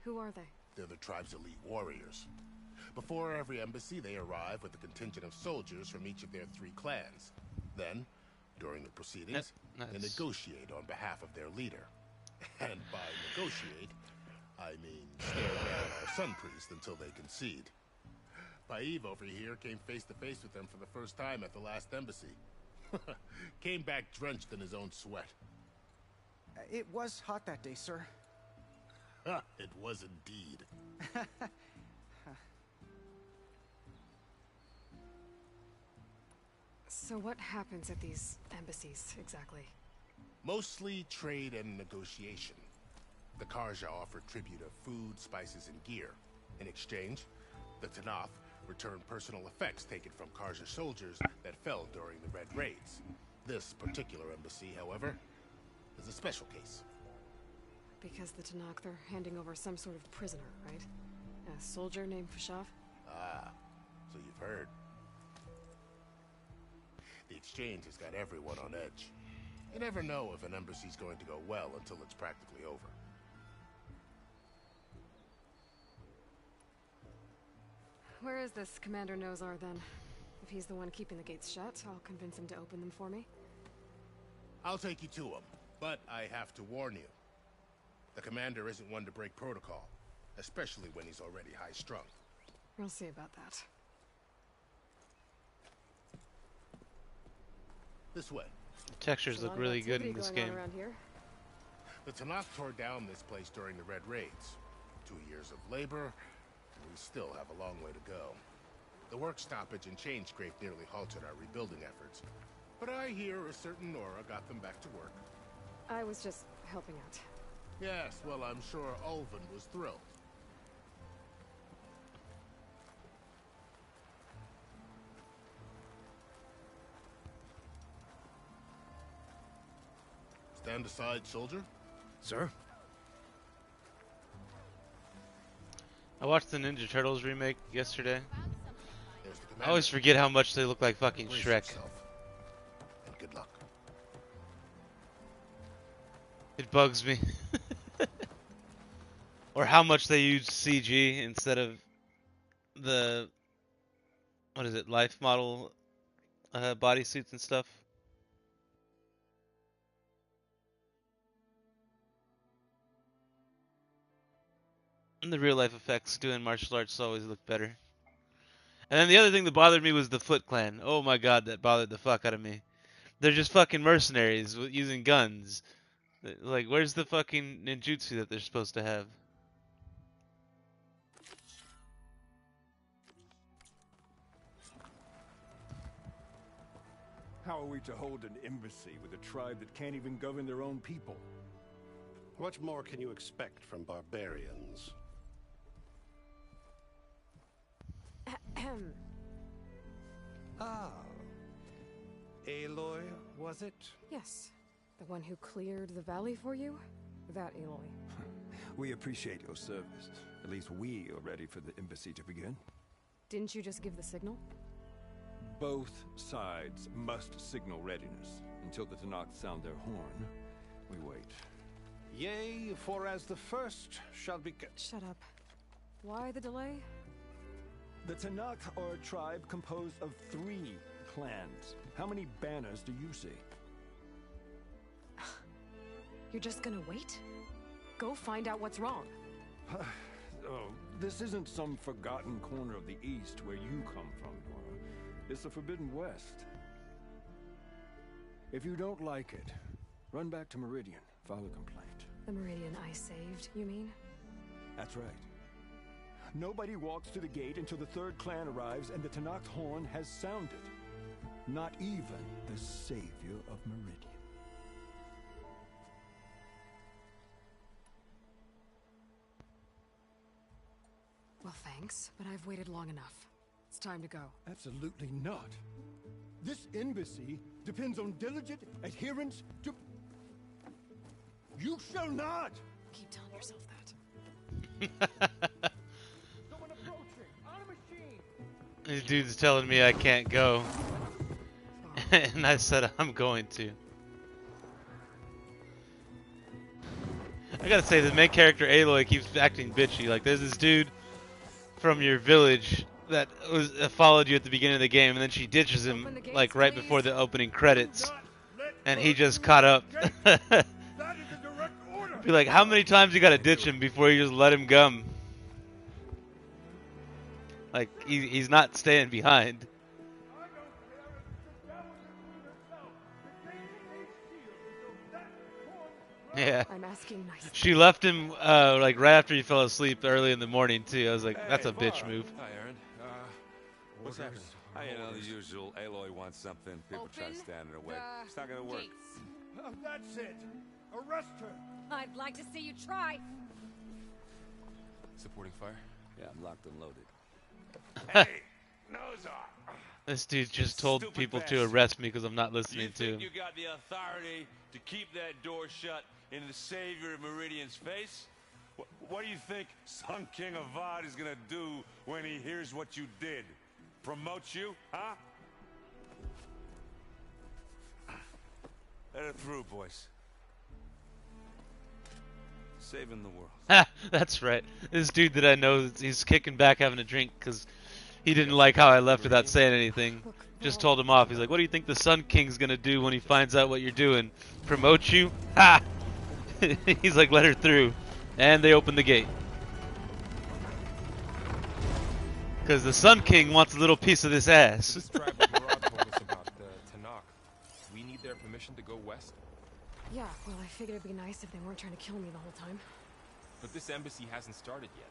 Who are they? They're the tribe's elite warriors. Before every embassy, they arrive with a contingent of soldiers from each of their 3 clans. Then, during the proceedings, they negotiate on behalf of their leader. And by negotiate, I mean stare down our sun priest until they concede. Paiv over here came face to face with them for the first time at the last embassy. Came back drenched in his own sweat. It was hot that day, sir. It was indeed. So what happens at these embassies, exactly? Mostly trade and negotiation. The Karja offer tribute of food, spices, and gear. In exchange, the Tanakh return personal effects taken from Karja soldiers that fell during the Red Raids. This particular embassy, however, is a special case. Because the Tanakh, they're handing over some sort of prisoner, right? A soldier named Fashav? Ah, so you've heard. The exchange has got everyone on edge. You never know if an embassy's going to go well until it's practically over. Where is this Commander Nozar, then? If he's the one keeping the gates shut, I'll convince him to open them for me. I'll take you to him, but I have to warn you. The commander isn't one to break protocol, especially when he's already high-strung. We'll see about that. This way. Textures look really good in this game. The Tanakh tore down this place during the Red Raids. 2 years of labor, and we still have a long way to go. The work stoppage and chain scrape nearly halted our rebuilding efforts. But I hear a certain Nora got them back to work. I was just helping out. Yes, well, I'm sure Ulvin was thrilled. Stand aside, soldier. Sir? I watched the Ninja Turtles remake yesterday. There's the I commander. always forget how much they look like fucking Brace Shrek. yourself, and good luck. It bugs me. Or how much they use CG instead of the, what is it, life model bodysuits and stuff. And the real life effects doing martial arts always look better. And then the other thing that bothered me was the Foot Clan. Oh my god, that bothered the fuck out of me. They're just fucking mercenaries using guns. Like, where's the fucking ninjutsu that they're supposed to have? How are we to hold an embassy with a tribe that can't even govern their own people? What more can you expect from barbarians? Ah. Aloy, was it? Yes. The one who cleared the valley for you? That Aloy. We appreciate your service. At least we are ready for the embassy to begin. Didn't you just give the signal? Both sides must signal readiness. Until the Tanakh sound their horn, we wait. Yea, for as the first shall be... Shut up. Why the delay? The Tanakh are a tribe composed of 3 clans. How many banners do you see? You're just gonna wait? Go find out what's wrong. Oh, this isn't some forgotten corner of the East where you come from, Nora. It's the Forbidden West. If you don't like it, run back to Meridian, file a complaint. The Meridian I saved, you mean? That's right. Nobody walks to the gate until the third clan arrives and the Tanakh horn has sounded. Not even the savior of Meridian. Well, thanks, but I've waited long enough. It's time to go. Absolutely not. This embassy depends on diligent adherence to... You shall not! Keep telling yourself that. Someone approaching! On a machine! This dude's telling me I can't go. And I said I'm going to. I gotta say, the main character Aloy keeps acting bitchy. Like, there's this dude from your village that followed you at the beginning of the game, and then she ditches him like right before the opening credits, and he just caught up. Be like, how many times you gotta ditch him before you just let him come? Like, he's not staying behind. Yeah. I'm asking nicely. She left him like right after he fell asleep early in the morning too. I was like, that's a bitch move. Hi, Aaron. What's happening? You know, the usual. Aloy wants something. People try to stand in her way. It's not gonna work. Oh, that's it. Arrest her. I'd like to see you try. Supporting fire? Yeah, I'm locked and loaded. Hey, nose off. This dude just told people to arrest me because I'm not listening to him. You got the authority to keep that door shut in the savior of Meridian's face? What do you think Sun King Avad is gonna do when he hears what you did? Promote you, huh? Let her through, boys. Saving the world. That's right. This dude that I know, he's kicking back having a drink because he didn't like how I left without saying anything. Just told him off. He's like, what do you think the Sun King's gonna do when he finds out what you're doing? Promote you? Ha! He's like, let her through. And they open the gate. Because the Sun King wants a little piece of this ass. This tribe that Rawr told us about, the Tanakh. We need their permission to go west? Yeah, well, I figured it'd be nice if they weren't trying to kill me the whole time. But this embassy hasn't started yet.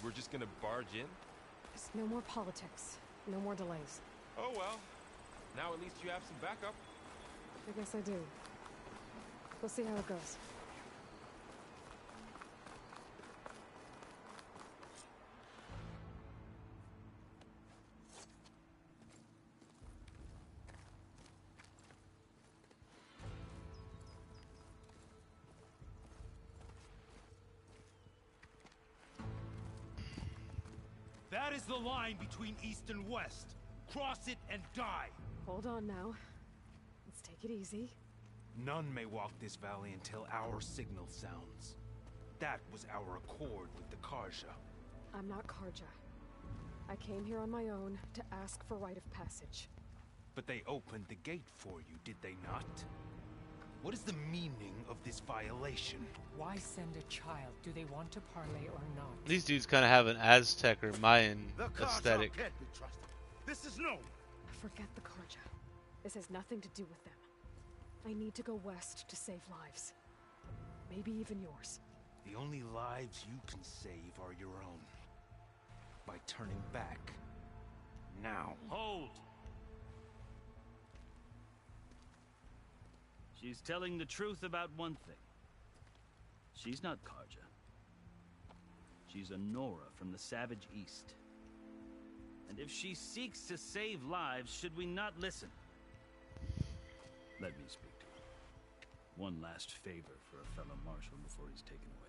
We're just gonna barge in? There's no more politics. No more delays. Oh well. Now at least you have some backup. I guess I do. We'll see how it goes. That is the line between East and West. Cross it and die. Hold on now. Let's take it easy. None may walk this valley until our signal sounds. That was our accord with the Karja. I'm not Karja. I came here on my own to ask for rite of passage. But they opened the gate for you, did they not? What is the meaning of this violation? Why send a child? Do they want to parlay or not? These dudes kind of have an Aztec or Mayan aesthetic. Can't be trusted. This is no. Forget the Karja. This has nothing to do with them. I need to go west to save lives. Maybe even yours. The only lives you can save are your own. By turning back. Now. Hold! She's telling the truth about one thing. She's not Karja. She's a Nora from the Savage East. And if she seeks to save lives, should we not listen? Let me speak to her. One last favor for a fellow marshal before he's taken away.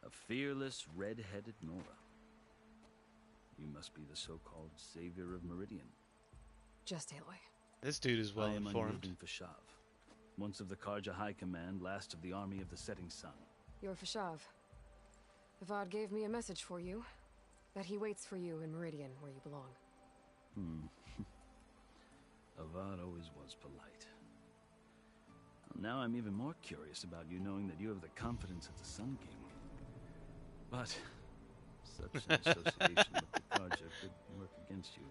A fearless, red-headed Nora. You must be the so-called savior of Meridian. Just Aloy. This dude is well I am informed. unyielding Fashav, once of the Karja High Command, last of the army of the Setting Sun. You're Fashav. Avad gave me a message for you. That he waits for you in Meridian, where you belong. Avad always was polite. Now I'm even more curious about you knowing that you have the confidence of the Sun King. But such an association with the Carja could work against you,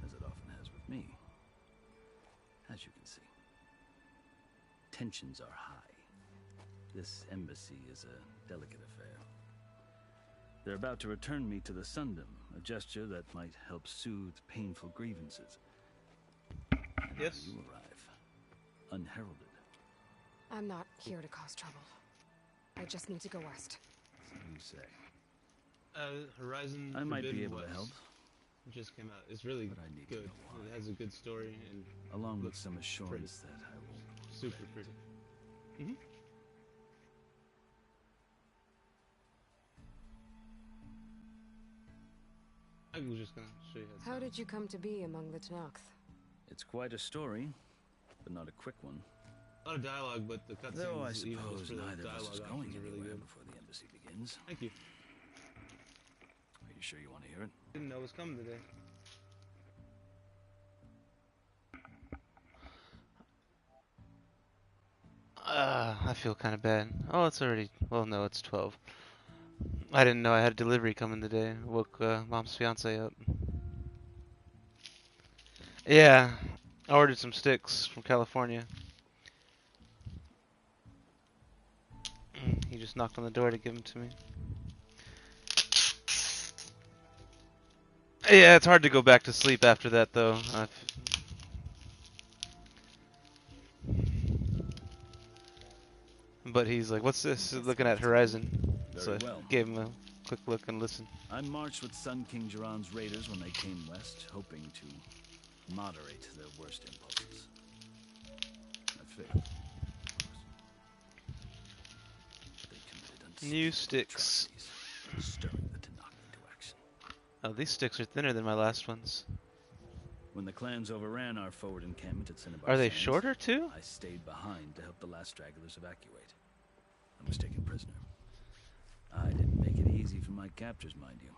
as it often has with me. As you can see, tensions are high. This embassy is a delicate affair. They're about to return me to the Sundom, a gesture that might help soothe painful grievances. And yes. You arrive, unheralded. I'm not here to cause trouble. I just need to go west. So you say. Horizon I might be Forbidden able to West. help. It just came out. It's really But I need good. to know why. It has a good story and Along with looks some assurance pretty. that I will. Super pretty. Mm-hmm. I was just gonna show you How did you come to be among the Tenakth? It's quite a story, but not a quick one. A lot of dialogue, but the cutscenes, Though I even just suppose for the neither of us dialogue is going options are really anywhere good. before the embassy begins. Thank you. Are you sure you want to hear it? Didn't know it was coming today. I feel kind of bad. Oh, it's already. Well, no, it's 12. I didn't know I had a delivery coming today. Woke mom's fiance up. Yeah, I ordered some sticks from California. He just knocked on the door to give them to me. Yeah, it's hard to go back to sleep after that, though. But he's like, "What's this?" Looking at Horizon. So I gave him a quick look and listen. I marched with Sun King Jiran's raiders when they came west, hoping to moderate their worst impulses. I failed. They committed New sticks. stirring the Tenakth into action. Oh, these sticks are thinner than my last ones. When the clans overran our forward encampment at Cinnabar Are they Sands, shorter too? I stayed behind to help the last stragglers evacuate. I was taken prisoner. I didn't make it easy for my captors, mind you.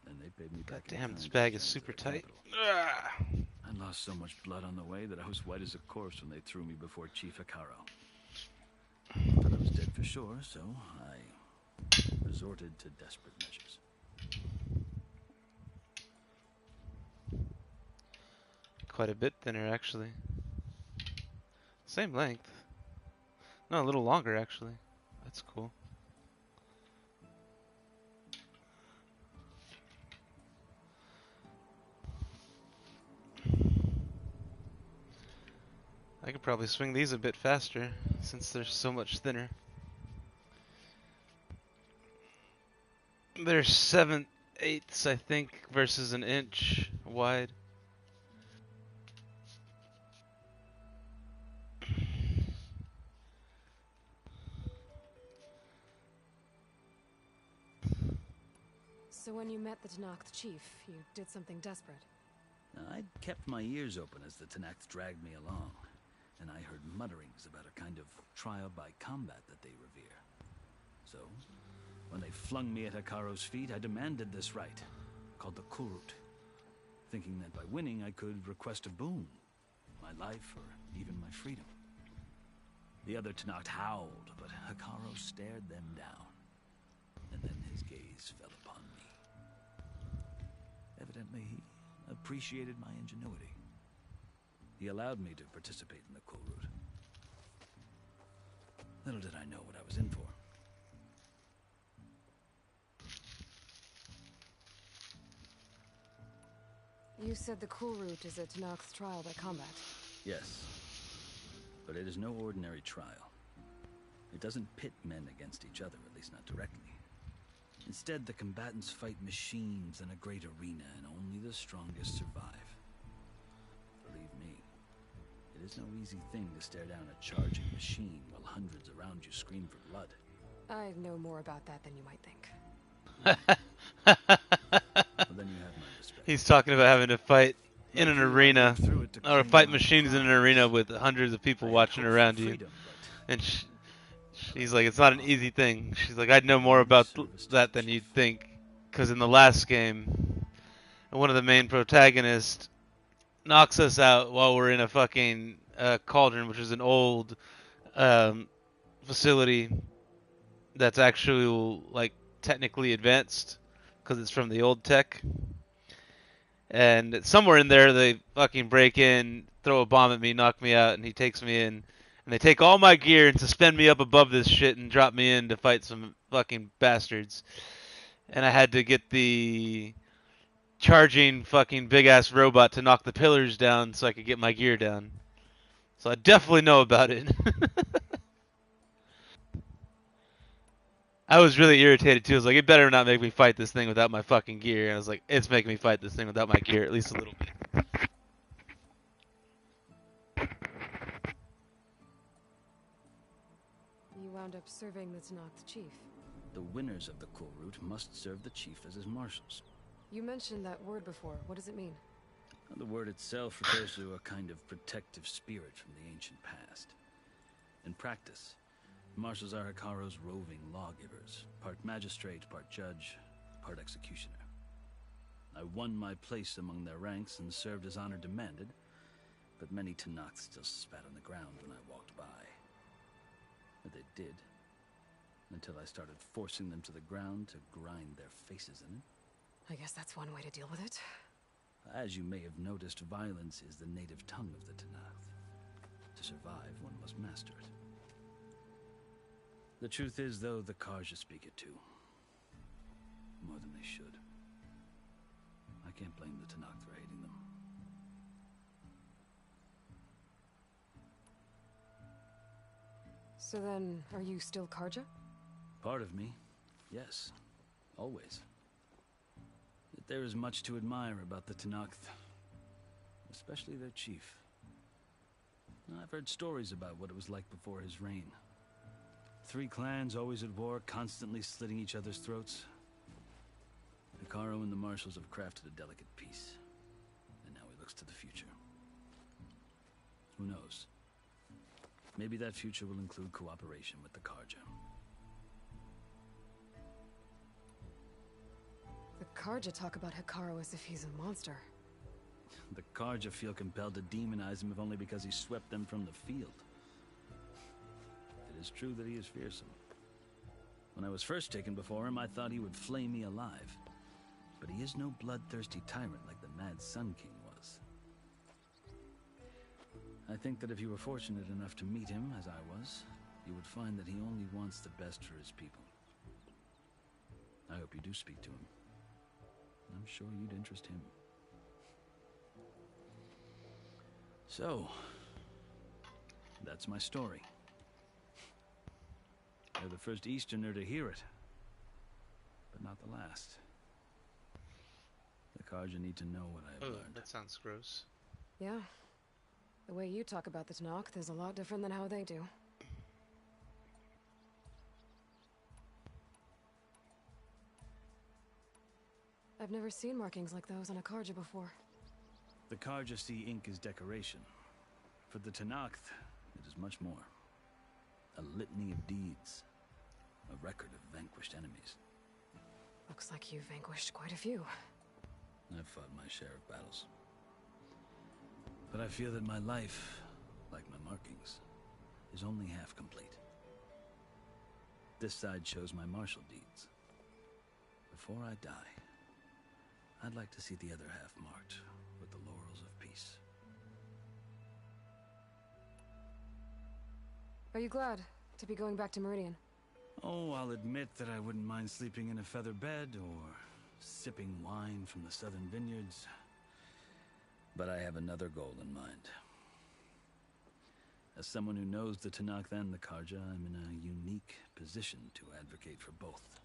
And they paid me back. Damn, this bag is super tight. I lost so much blood on the way that I was white as a corpse when they threw me before Chief Hikaro. I thought I was dead for sure, so I resorted to desperate measures. Quite a bit thinner, actually. Same length. No, a little longer, actually. That's cool. I could probably swing these a bit faster, since they're so much thinner. They're 7/8, I think, versus an inch wide. So when you met the Tenakth chief, you did something desperate. I'd kept my ears open as the Tenakth dragged me along, and I heard mutterings about a kind of trial by combat that they revere. So, when they flung me at Hikaro's feet, I demanded this right, called the Kurut, thinking that by winning I could request a boon, my life or even my freedom. The other Tenakth howled, but Hikaro stared them down, and then his gaze fell upon me. Evidently, he appreciated my ingenuity. He allowed me to participate in the Kurut. Little did I know what I was in for. You said the Kurut is a Tenakth's trial by combat. Yes, but it is no ordinary trial. It doesn't pit men against each other, at least not directly. Instead, the combatants fight machines in a great arena, and only the strongest survive. Believe me, it is no easy thing to stare down a charging machine while hundreds around you scream for blood. I know more about that than you might think. Well, then you have my respect. He's talking about having to fight in an arena, or fight machines in an arena with hundreds of people watching around you. And she's like, it's not an easy thing. She's like, I'd know more about that than you'd think. Because in the last game, one of the main protagonists knocks us out while we're in a fucking cauldron, which is an old facility that's actually like technically advanced because it's from the old tech. And somewhere in there, they fucking break in, throw a bomb at me, knock me out, and he takes me in. And they take all my gear and suspend me up above this shit and drop me in to fight some fucking bastards. And I had to get the charging fucking big-ass robot to knock the pillars down so I could get my gear down. So I definitely know about it. I was really irritated too. I was like, it better not make me fight this thing without my fucking gear. And I was like, it's making me fight this thing without my gear at least a little bit. You wound up serving the Tanakh chief. The winners of the Kulrut must serve the chief as his marshals. You mentioned that word before. What does it mean? The word itself refers to a kind of protective spirit from the ancient past. In practice, marshals are Hekarro's roving lawgivers, part magistrate, part judge, part executioner. I won my place among their ranks and served as honor demanded, but many Tanakh still spat on the ground when I walked by. But they did, until I started forcing them to the ground to grind their faces in it. I guess that's one way to deal with it. As you may have noticed, violence is the native tongue of the Tanakh. To survive, one must master it. The truth is, though, the Karja speak it too. More than they should. I can't blame the Tanakh for hating them. So then, are you still Karja? Part of me, yes. Always. Yet there is much to admire about the Tanakh, especially their chief. I've heard stories about what it was like before his reign. 3 clans always at war, constantly slitting each other's throats. Hekarro and the marshals have crafted a delicate peace, and now he looks to the future. Who knows? Maybe that future will include cooperation with the Karja. The Karja talk about Hekarro as if he's a monster. The Karja feel compelled to demonize him if only because he swept them from the field. It is true that he is fearsome. When I was first taken before him, I thought he would flay me alive. But he is no bloodthirsty tyrant like the Mad Sun King was. I think that if you were fortunate enough to meet him, as I was, you would find that he only wants the best for his people. I hope you do speak to him. I'm sure you'd interest him. So, that's my story. You're the first Easterner to hear it, but not the last. The Karja need to know what I have learned. That sounds gross. Yeah. The way you talk about the Tanakh is a lot different than how they do. I've never seen markings like those on a Karja before. The Karja see ink as decoration. For the Tanakh, it is much more. A litany of deeds. A record of vanquished enemies. Looks like you've vanquished quite a few. I've fought my share of battles. But I feel that my life, like my markings, is only half complete. This side shows my martial deeds. Before I die, I'd like to see the other half marked with the laurels of peace. Are you glad to be going back to Meridian? Oh, I'll admit that I wouldn't mind sleeping in a feather bed or sipping wine from the southern vineyards. But I have another goal in mind. As someone who knows the Tanakh and the Karja, I'm in a unique position to advocate for both.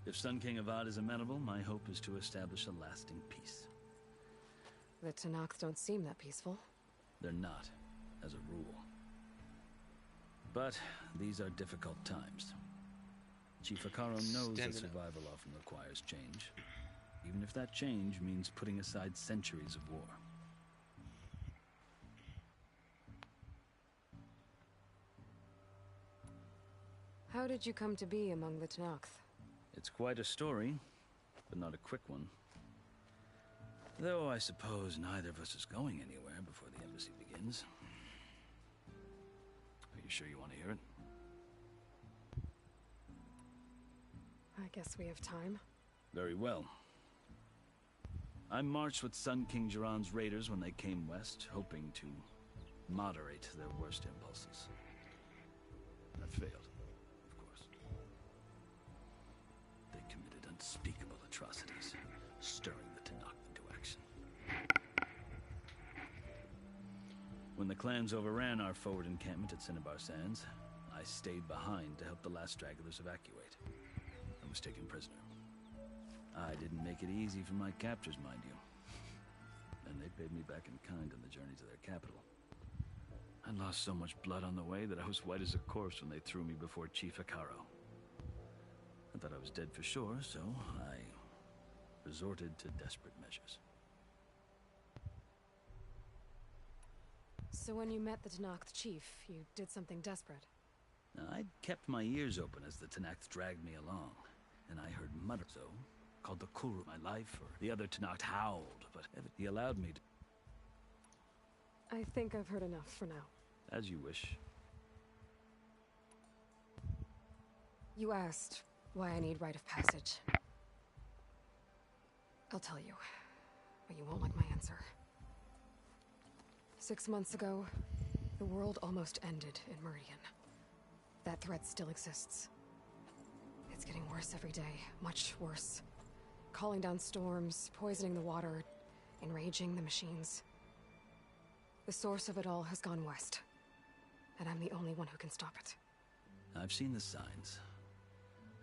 If Sun King Avad is amenable, my hope is to establish a lasting peace. The Tanakh don't seem that peaceful. They're not, as a rule. But these are difficult times. Chief Hekarro knows that survival often requires change, even if that change means putting aside centuries of war. How did you come to be among the Tanakh? It's quite a story, but not a quick one. Though I suppose neither of us is going anywhere before the embassy begins. Are you sure you want to hear it? I guess we have time. Very well. I marched with Sun King Jiran's raiders when they came west, hoping to moderate their worst impulses. I failed, of course. They committed unspeakable atrocities, stirring the Tenakth into action. When the clans overran our forward encampment at Cinnabar Sands, I stayed behind to help the last stragglers evacuate. I was taken prisoner. I didn't make it easy for my captors, mind you. And they paid me back in kind on the journey to their capital. I lost so much blood on the way that I was white as a corpse when they threw me before Chief Hikaru. I thought I was dead for sure, so I resorted to desperate measures. So when you met the Tenakth chief, you did something desperate? I'd kept my ears open as the Tenakth dragged me along, and I heard mutter so, called the Kuru my life, or the other Tenakth howled, but he allowed me to... I think I've heard enough for now. As you wish. You asked why I need rite of passage. I'll tell you, but you won't like my answer. 6 months ago, the world almost ended in Meridian. That threat still exists. It's getting worse every day, much worse. Calling down storms, poisoning the water, enraging the machines. The source of it all has gone west, and I'm the only one who can stop it. I've seen the signs,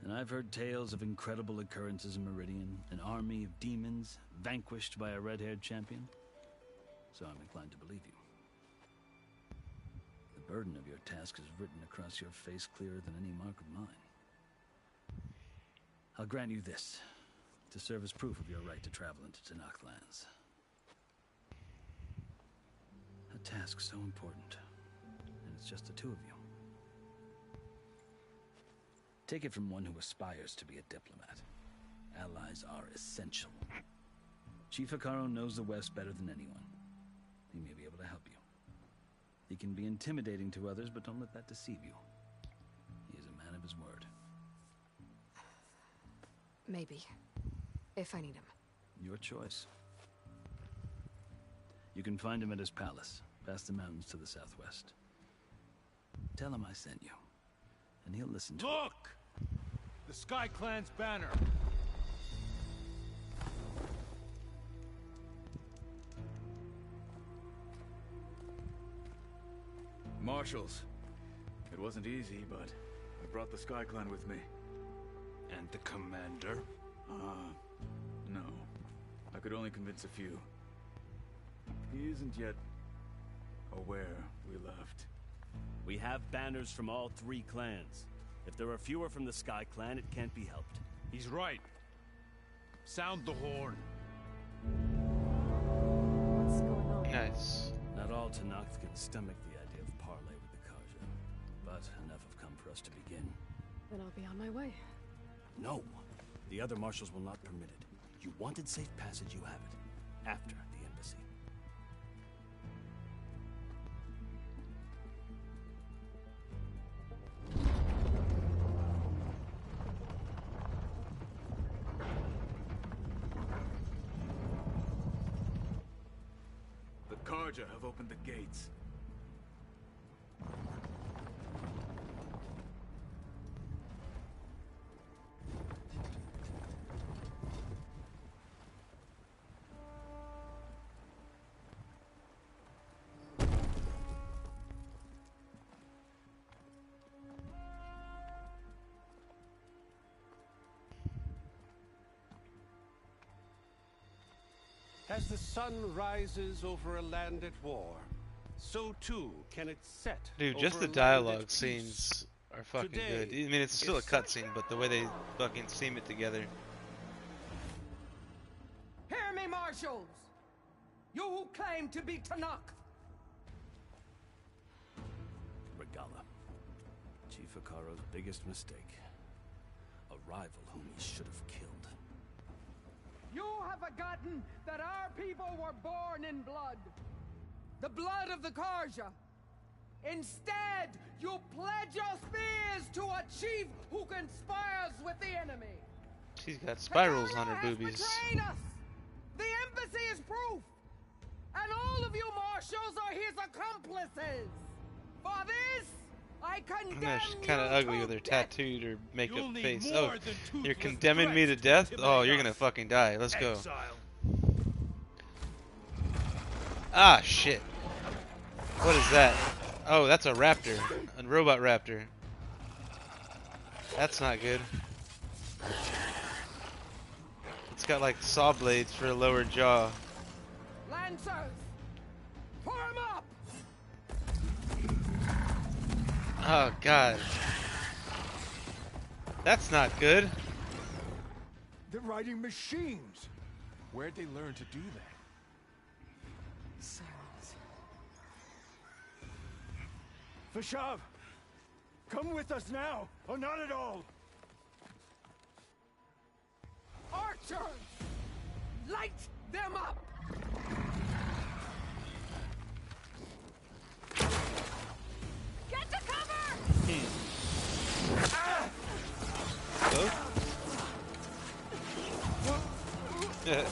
and I've heard tales of incredible occurrences in Meridian, an army of demons vanquished by a red-haired champion. So I'm inclined to believe you. The burden of your task is written across your face clearer than any mark of mine. I'll grant you this, to serve as proof of your right to travel into Tenakth lands. A task so important, and it's just the two of you. Take it from one who aspires to be a diplomat. Allies are essential. Chief Hikaru knows the West better than anyone. He may be able to help you. He can be intimidating to others, but don't let that deceive you. He is a man of his word. Maybe. If I need him. Your choice. You can find him at his palace, past the mountains to the southwest. Tell him I sent you, and he'll listen to Look! The Sky Clan's banner! Marshals. It wasn't easy, but I brought the Sky Clan with me. And the commander? No. I could only convince a few. He isn't yet aware we left. We have banners from all 3 clans. If there are fewer from the Sky Clan, it can't be helped. He's right. Sound the horn. What's going on? Nice. Not all Tenakth can stomach the idea of parley with the Karja, but enough have come for us to begin. Then I'll be on my way. No. The other marshals will not permit it. You wanted safe passage, you have it. After the embassy. The Karja have opened the gates. As the sun rises over a land at war, so too can it set. Dude, just over the a land dialogue at scenes are fucking Today good. I mean, it's still a cutscene, but the way they fucking seam it together. Hear me, marshals! You who claim to be Tenakth! Regala. Chief Hikaru's biggest mistake. A rival whom he should have killed. You have forgotten that our people were born in blood. The blood of the Karja. Instead, you pledge your spears to a chief who conspires with the enemy. She's got spirals on her boobies. The embassy is proof, and all of you marshals are his accomplices. For this, I condemn She's kind of ugly with her death. tattooed or makeup face. Oh, you're condemning me to death? Oh, you're gonna fucking die. Let's go. Ah, shit. What is that? Oh, that's a raptor. A robot raptor. That's not good. It's got like saw blades for a lower jaw. Lancers, form up. Oh god. That's not good. They're riding machines. Where'd they learn to do that? Silence. Vashav, come with us now, or not at all. Archers, light them up. Get to cover! Yeah.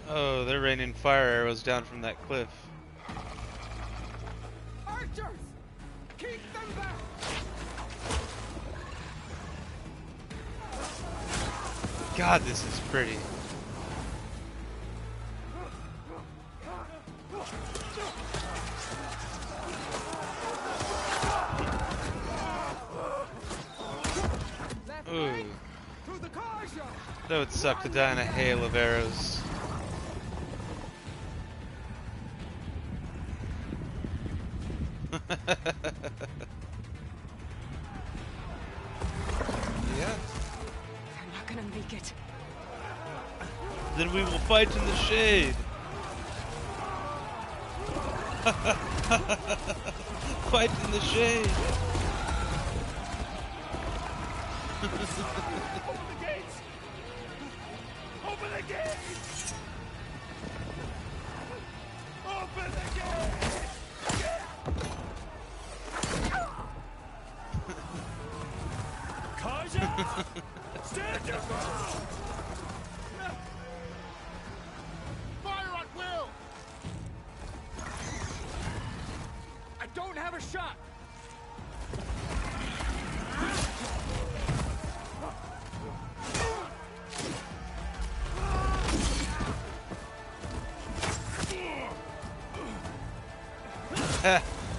Oh, they're raining fire arrows down from that cliff. Archers, keep them back. God, this is pretty. Ooh. That would suck to die in a hail of arrows. Yeah. They're not gonna make it. Then we will fight in the shade. Fight in the shade. Open the gates! Open the gates! Open the gates! Kaja! Stand your ground! Fire at will! I don't have a shot!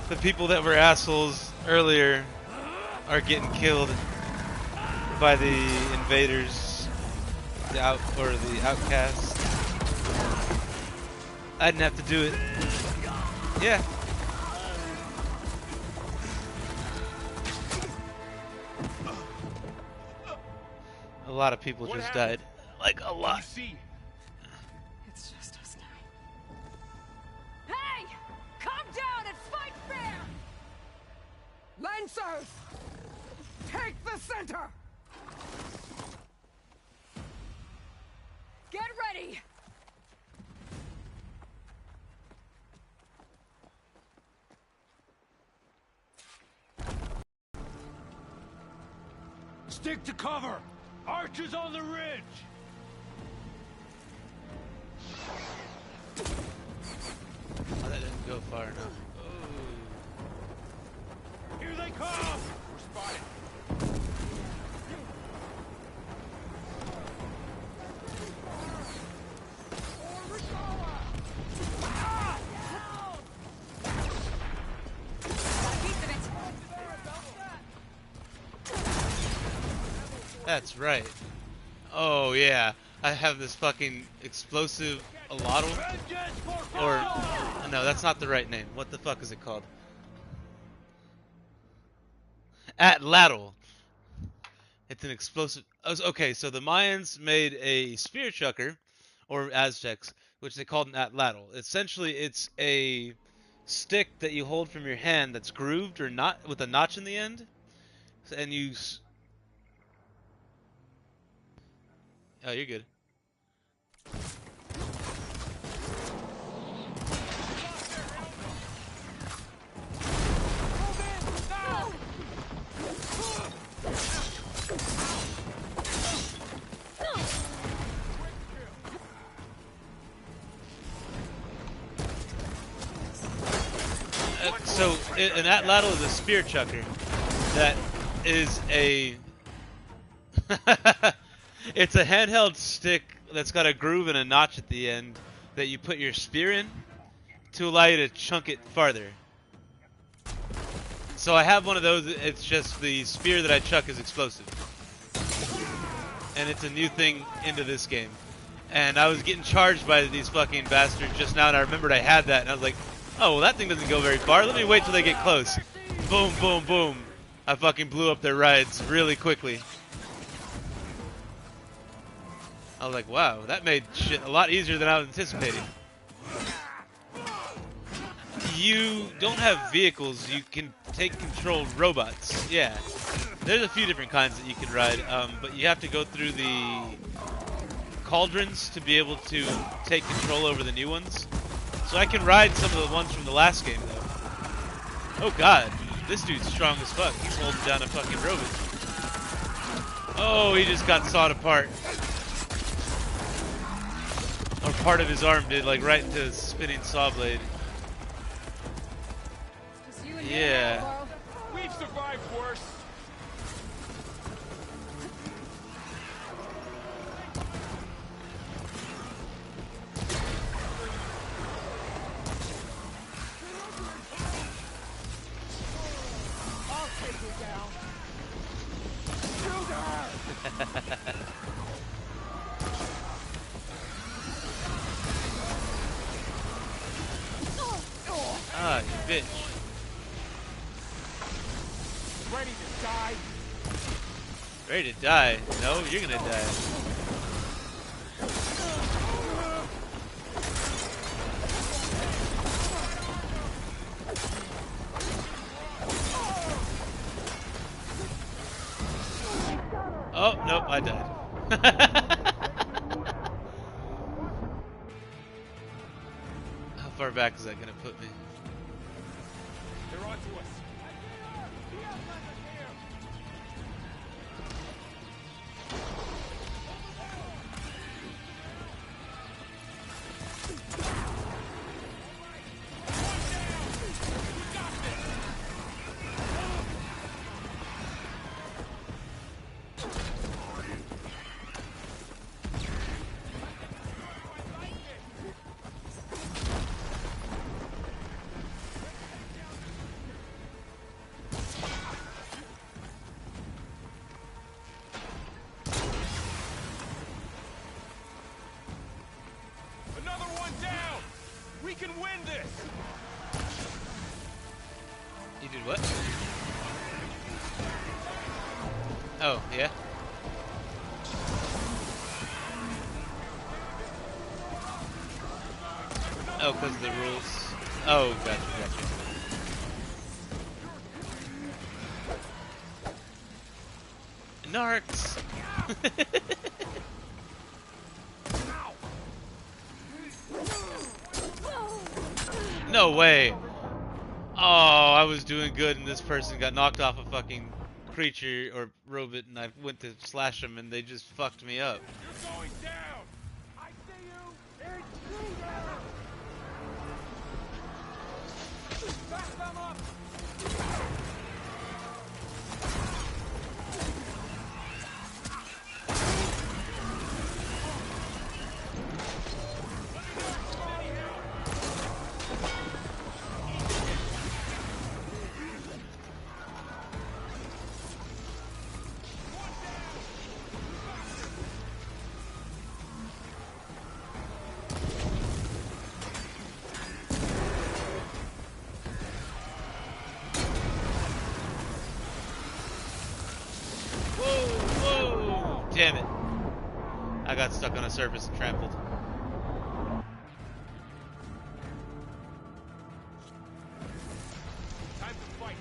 The people that were assholes earlier are getting killed by the invaders, the outcasts. I didn't have to do it. Yeah. A lot of people just died. Like a lot. It's just us now. Hey! Calm down and fight fair! Lancers, take the center. Get ready! Stick to cover! Archers on the ridge! Oh, that didn't go far enough. Oh. Here they come! We're spotted. That's right. Oh yeah, I have this fucking explosive allotl. Or no, that's not the right name. What the fuck is it called? Atlatl. It's an explosive. Okay, so the Mayans made a spear chucker, or Aztecs, which they called an atlatl. Essentially, it's a stick that you hold from your hand that's grooved or not with a notch in the end, and you. Oh, you're good. So an atlatl is a spear chucker that is a it's a handheld stick that's got a groove and a notch at the end that you put your spear in to allow you to chunk it farther. So I have one of those. It's just the spear that I chuck is explosive, and it's a new thing into this game. And I was getting charged by these fucking bastards just now, and I remembered I had that, and I was like, oh, well, that thing doesn't go very far. Let me wait till they get close. Boom, boom, boom. I fucking blew up their rides really quickly. I was like, wow, that made shit a lot easier than I was anticipating. You don't have vehicles, you can take controlled robots. Yeah, there's a few different kinds that you can ride, but you have to go through the cauldrons to be able to take control over the new ones. So I can ride some of the ones from the last game, though. Oh god, this dude's strong as fuck. He's holding down a fucking robot. Oh, he just got sawed apart. Or part of his arm did, like right into his spinning saw blade. Yeah. We've survived worse. I'll take you down. Shoot her! Ah, you bitch. Ready to die? Ready to die? No, you're gonna die. Oh, nope, I died. How far back is that gonna put me? They're onto us. We can win this! You did what? Oh, yeah? Oh, because of the rules. Oh, gotcha, gotcha. Narcs! No way! Oh, I was doing good and this person got knocked off a fucking creature or robot and I went to slash them and they just fucked me up. You're going down! I see you! Intruder! Back them up! Damn it. I got stuck on a surface and trampled. Time to fight.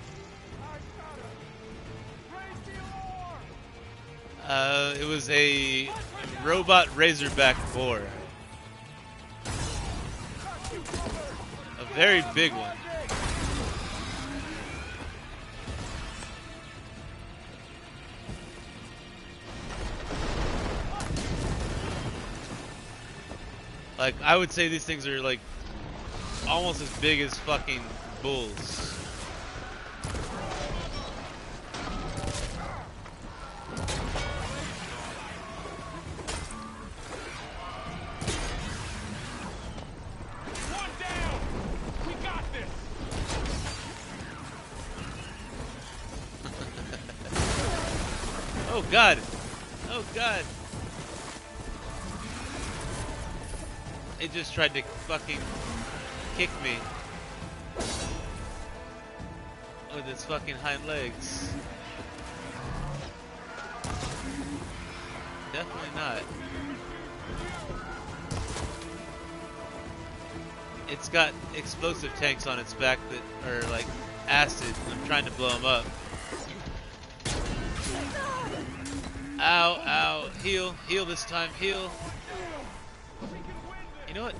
It was a robot razorback boar. A very big one. Like, I would say these things are like almost as big as fucking bulls. God! Oh God! It just tried to fucking kick me with its fucking hind legs. Definitely not. It's got explosive tanks on its back that are like acid. I'm trying to blow them up. Ow, ow, heal, heal this time, heal. You know what?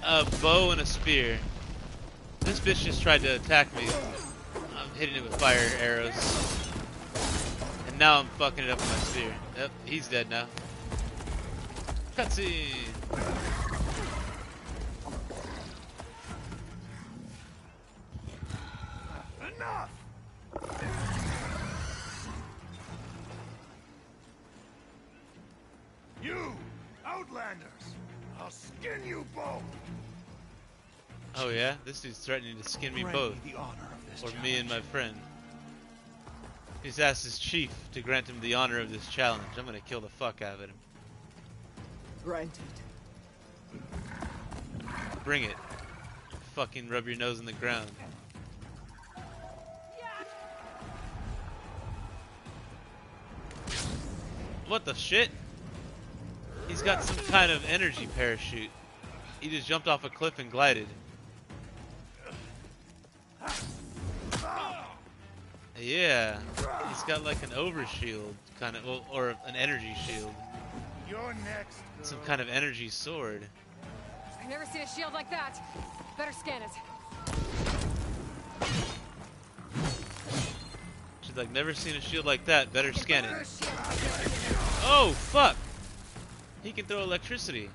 A bow and a spear. This bitch just tried to attack me. I'm hitting it with fire arrows. And now I'm fucking it up with my spear. Yep, he's dead now. Cutscene! Enough! You, Outlanders! I'll skin you both! Oh yeah? This dude's threatening to skin me Grant both. me the honor of this Or challenge. me and my friend. He's asked his chief to grant him the honor of this challenge. I'm gonna kill the fuck out of him. Granted. Bring it. Fucking rub your nose in the ground. What the shit? He's got some kind of energy parachute. He just jumped off a cliff and glided. Yeah, he's got like an overshield kind of, or an energy shield. You're next. Some kind of energy sword. I've never seen a shield like that. Better scan it. She's like, never seen a shield like that. Better scan it. Oh fuck! He can throw electricity.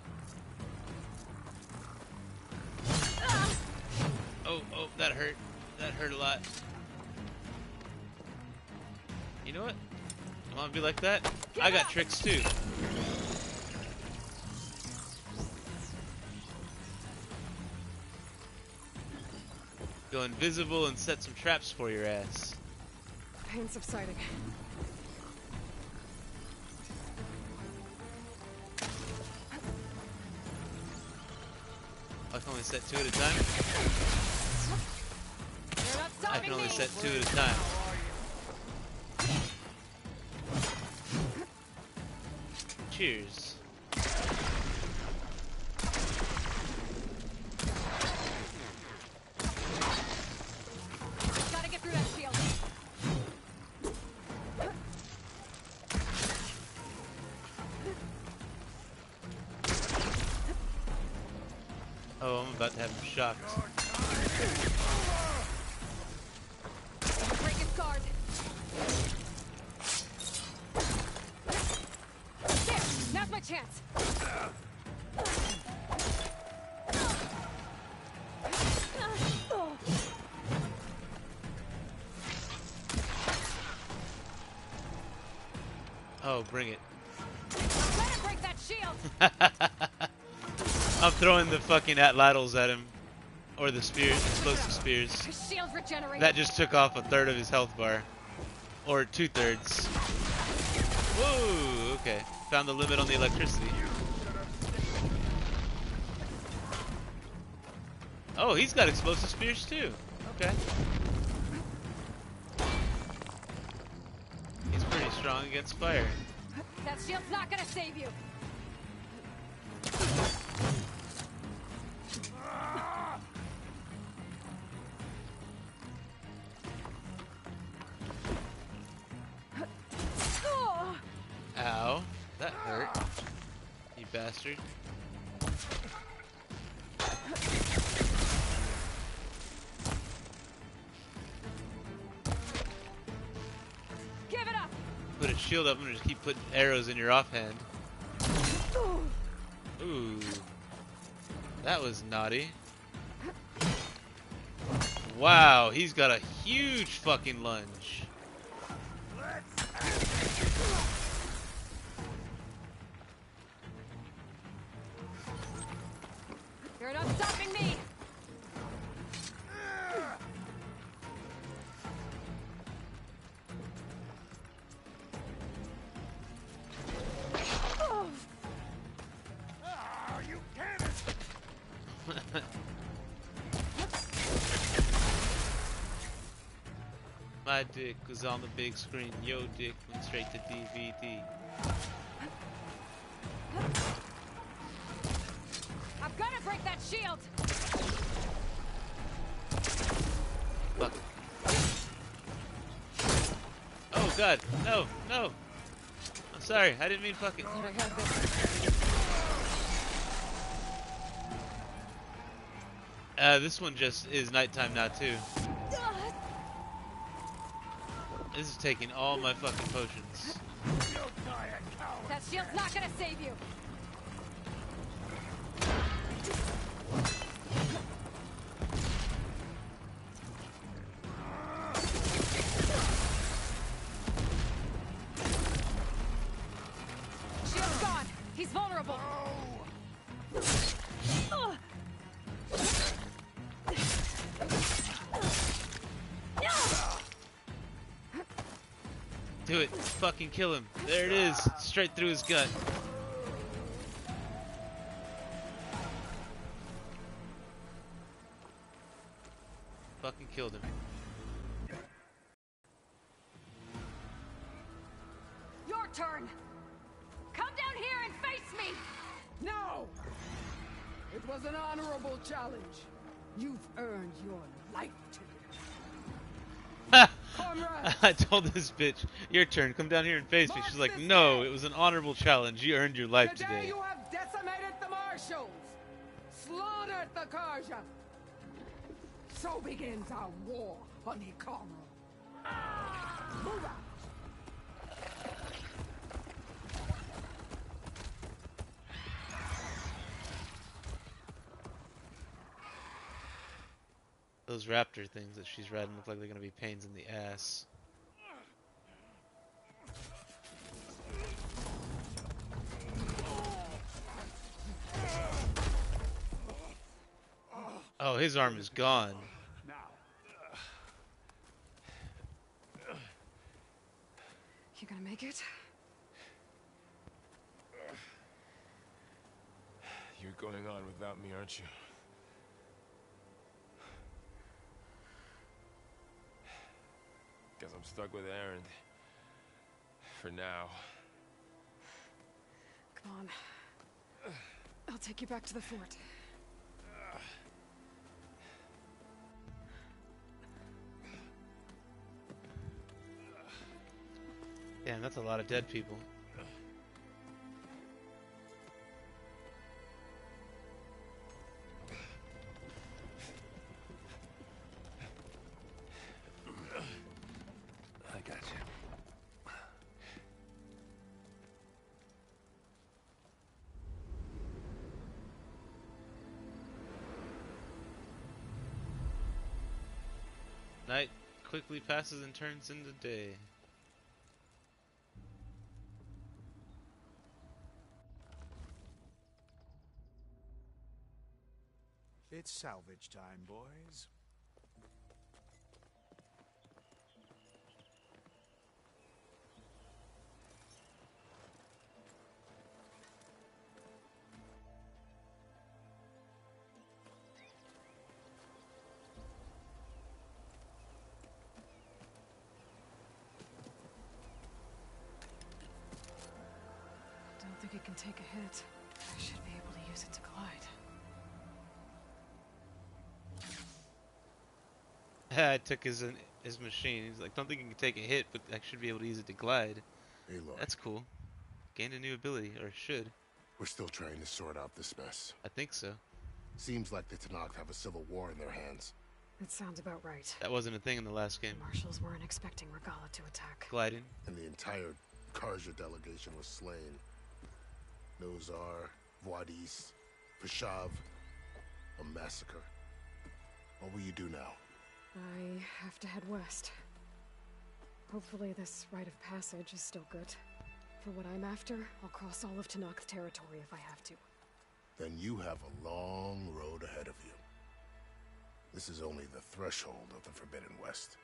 Oh, oh, that hurt. That hurt a lot. You know what? You wanna be like that? I got tricks too. Go invisible and set some traps for your ass. Pain subsiding. I can only set 2 at a time? I can only set 2 at a time. Cheers. Gotta get through that shield. Oh, I'm about to have him shocked. Break his guard. There, now's my chance. Oh, bring it. Better break that shield. I'm throwing the fucking atlatls at him. Or the spears, explosive spears. His shield's regenerating. That just took off 1/3 of his health bar. Or 2/3. Whoa, okay. Found the limit on the electricity. Oh, he's got explosive spears too. Okay. He's pretty strong against fire. That shield's not gonna save you. Ow. That hurt. You bastard. Give it up. Put a shield up and just keep putting arrows in your offhand. Ooh. That was naughty. Wow, he's got a huge fucking lunge. You're not stopping me. My dick was on the big screen. Yo dick went straight to DVD. I'm gonna break that shield! Fuck. Oh god, no, no! I'm sorry, I didn't mean fucking. This one just is nighttime now too. This is taking all my fucking potions. That shield's not gonna save you! Shield's gone! He's vulnerable! Do it. Fucking kill him. There it is. Straight through his gut. Fucking killed him. Your turn! Come down here and face me! No! It was an honorable challenge. You've earned your life today. I told this bitch, your turn, come down here and face me. She's like, no, it was an honorable challenge. You earned your life today. You have decimated the marshals, slaughtered the Karja. So begins our war on Hikaru. Move out! Those raptor things that she's riding look like they're gonna be pains in the ass. Oh, his arm is gone. You gonna make it? You're going on without me, aren't you? Guess I'm stuck with Aaron. For now. Come on. I'll take you back to the fort. Damn, that's a lot of dead people. I got you. Night quickly passes and turns into day. It's salvage time, boys. Don't think it can take a hit. I should be able to use it to glide. I took his machine. He's like, don't think you can take a hit, but I should be able to use it to glide. Hey, look. That's cool. Gained a new ability, or should. We're still trying to sort out this mess. I think so. Seems like the Tenakth have a civil war in their hands. That sounds about right. That wasn't a thing in the last game. The marshals weren't expecting Regala to attack. Gliding. And the entire Karja delegation was slain. Nozar, Voidis, Peshav. A massacre. What will you do now? I have to head west. Hopefully this rite of passage is still good. For what I'm after, I'll cross all of Tenakth territory if I have to. Then you have a long road ahead of you. This is only the threshold of the Forbidden West.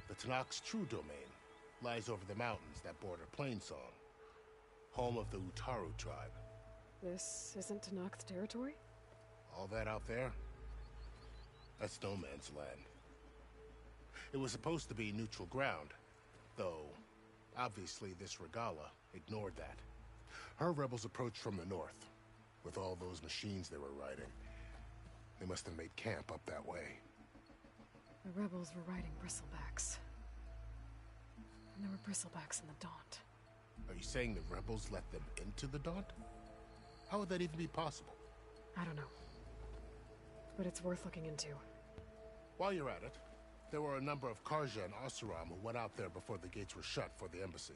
The Tenakth's true domain lies over the mountains that border Plainsong, home of the Utaru tribe. This isn't Tenakth territory? All that out there? That's no man's land. It was supposed to be neutral ground, though obviously this Regala ignored that. Her rebels approached from the north, with all those machines they were riding. They must have made camp up that way. The rebels were riding bristlebacks. And there were bristlebacks in the Daunt. Are you saying the rebels let them into the Daunt? How would that even be possible? I don't know. But it's worth looking into. While you're at it, there were a number of Karja and Oseram who went out there before the gates were shut for the embassy.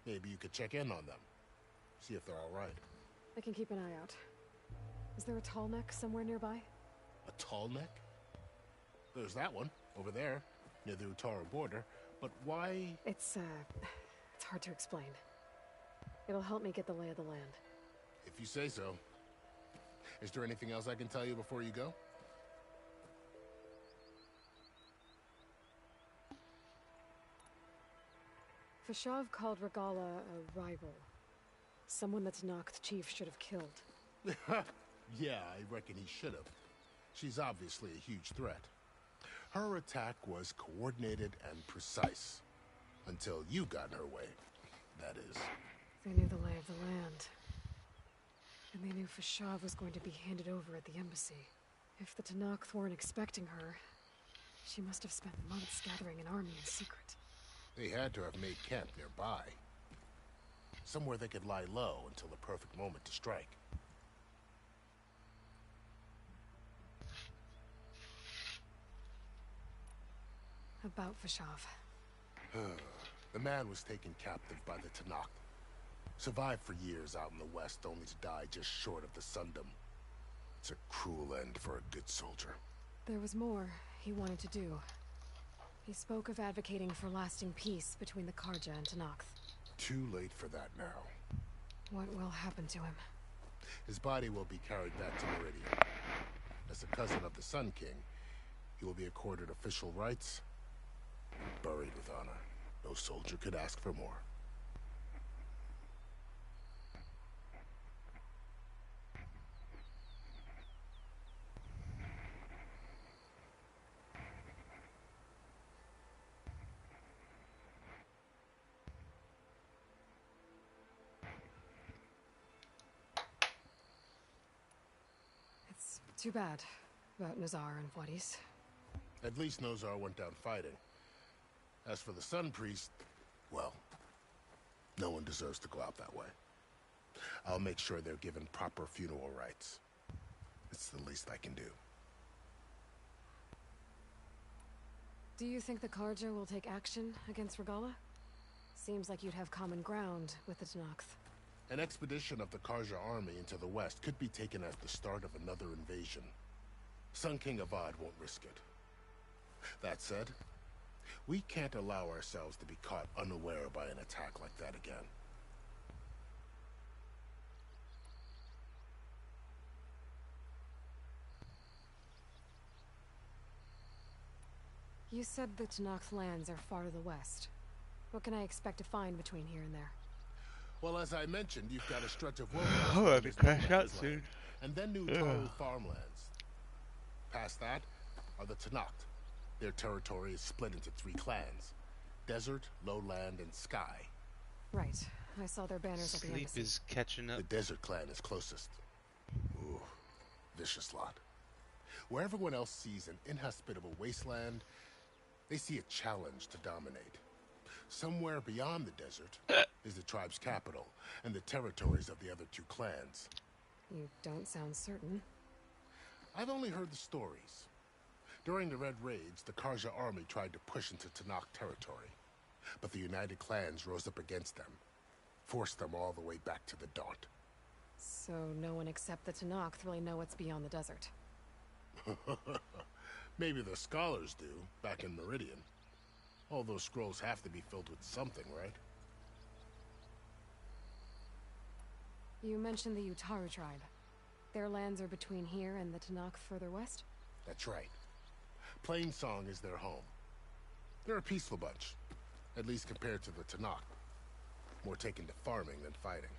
Maybe you could check in on them. See if they're all right. I can keep an eye out. Is there a tall neck somewhere nearby? A tall neck? There's that one, over there, near the Utaru border. But why? It's hard to explain. It'll help me get the lay of the land. If you say so. Is there anything else I can tell you before you go? Fashav called Regala a rival. Someone that Tanakh chief should have killed. Yeah, I reckon he should have. She's obviously a huge threat. Her attack was coordinated and precise. Until you got in her way, that is. They knew the lay of the land. And they knew Fashav was going to be handed over at the embassy. If the Tanakh weren't expecting her, she must have spent months gathering an army in secret. They had to have made camp nearby. Somewhere they could lie low until the perfect moment to strike. About Fashav. The man was taken captive by the Tanakh. Survived for years out in the west, only to die just short of the Sundom. It's a cruel end for a good soldier. There was more he wanted to do. He spoke of advocating for lasting peace between the Karja and Tanakh. Too late for that now. What will happen to him? His body will be carried back to Meridian. As a cousin of the Sun King, he will be accorded official rights, buried with honor. No soldier could ask for more. It's too bad about Nazar and Wadis. At least Nozar went down fighting. As for the Sun Priest, well, no one deserves to go out that way. I'll make sure they're given proper funeral rites. It's the least I can do. Do you think the Karja will take action against Regala? Seems like you'd have common ground with the Tanakh. An expedition of the Karja army into the west could be taken as the start of another invasion. Sun King Avad won't risk it. That said, we can't allow ourselves to be caught unaware by an attack like that again. You said the Tanakh lands are far to the west. What can I expect to find between here and there? Well, as I mentioned, you've got a stretch of Oh, I'll be crashed out soon. And then new Utaru farmlands. Past that are the Tanakh. Their territory is split into 3 clans: Desert, Lowland, and Sky. Right. I saw their banners at the embassy. Sleep is catching up. The Desert clan is closest. Ooh, vicious lot. Where everyone else sees an inhospitable wasteland, they see a challenge to dominate. Somewhere beyond the desert is the tribe's capital and the territories of the other 2 clans. You don't sound certain. I've only heard the stories. During the Red Raids, the Karja army tried to push into Tanakh territory, but the United Clans rose up against them, forced them all the way back to the Daunt. So no one except the Tanakh really know what's beyond the desert. Maybe the scholars do, back in Meridian. All those scrolls have to be filled with something, right? You mentioned the Utaru tribe. Their lands are between here and the Tanakh further west? That's right. Plainsong is their home. They're a peaceful bunch, at least compared to the Tanakh. More taken to farming than fighting.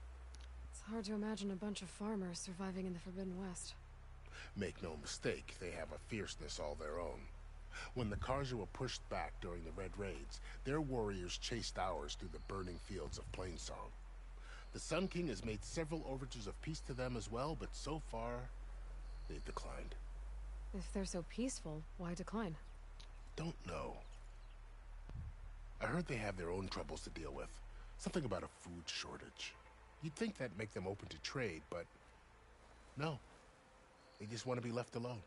It's hard to imagine a bunch of farmers surviving in the Forbidden West. Make no mistake, they have a fierceness all their own. When the Karja were pushed back during the Red Raids, their warriors chased ours through the burning fields of Plainsong. The Sun King has made several overtures of peace to them as well, but so far, they've declined. If they're so peaceful, why decline? Don't know. I heard they have their own troubles to deal with. Something about a food shortage. You'd think that'd make them open to trade, but no. They just want to be left alone.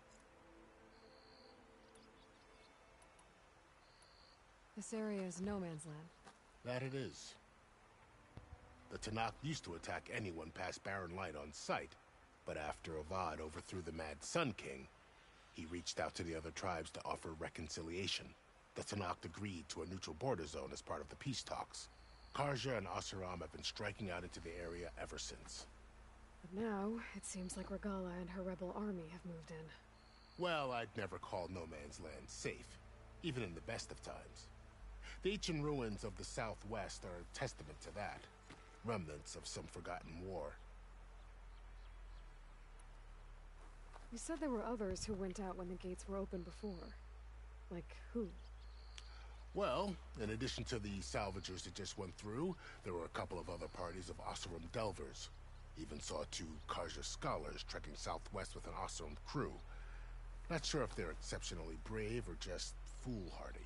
This area is no man's land. That it is. The Tanakh used to attack anyone past Barren Light on sight, but after Avad overthrew the Mad Sun King, he reached out to the other tribes to offer reconciliation. The Tanakh agreed to a neutral border zone as part of the peace talks. Karja and Oseram have been striking out into the area ever since. But now, it seems like Regala and her rebel army have moved in. Well, I'd never call no man's land safe, even in the best of times. The ancient ruins of the southwest are a testament to that. Remnants of some forgotten war. You said there were others who went out when the gates were open before. Like who? Well, in addition to the salvagers that just went through, there were a couple of other parties of Oseram delvers. Even saw 2 Karja scholars trekking southwest with an Oseram crew. Not sure if they're exceptionally brave or just foolhardy.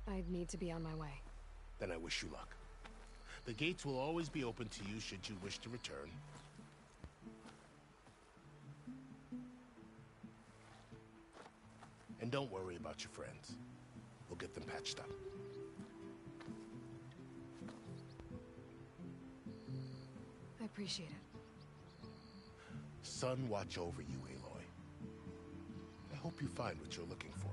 I'd need to be on my way. Then I wish you luck. The gates will always be open to you should you wish to return. And don't worry about your friends. We'll get them patched up. I appreciate it. Sun watch over you, Aloy. I hope you find what you're looking for.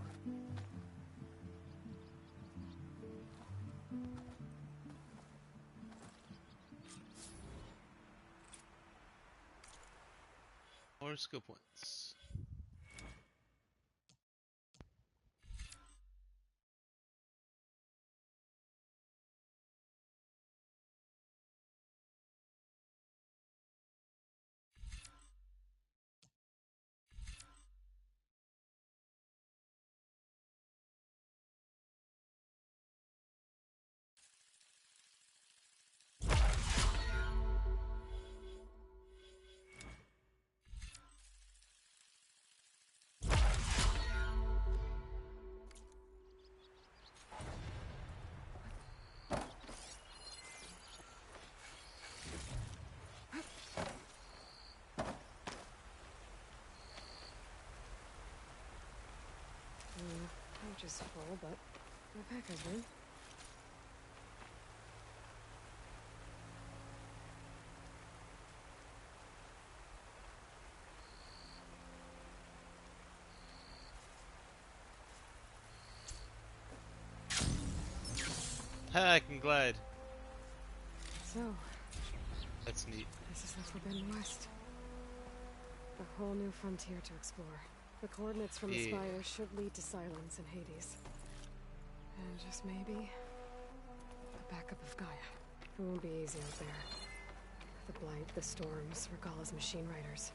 More skill points. Pouch is full, but my pack has room. Ha, I can glide. So, that's neat. This is the Forbidden West. A whole new frontier to explore. The coordinates from the spire should lead to Silence and Hades. And just maybe, the backup of Gaia. It won't be easy out there. The Blight, the Storms, Regala's machine riders.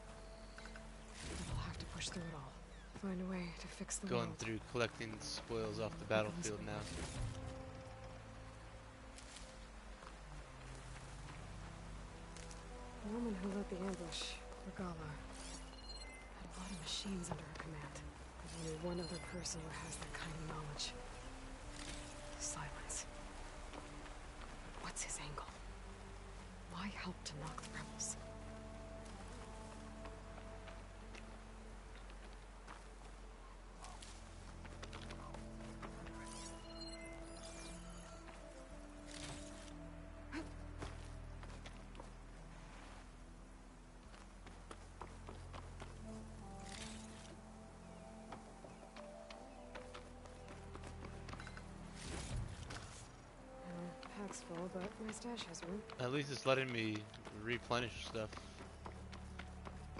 But I'll have to push through it all. Find a way to fix the Going world. through collecting spoils off the battlefield now. The woman who led the ambush, Regala, had a lot of machines under her command. There's only one other person who has that kind of knowledge. Silence. What's his angle? Why help to knock the rebels? Pack's full, but my stash has room. At least it's letting me replenish stuff.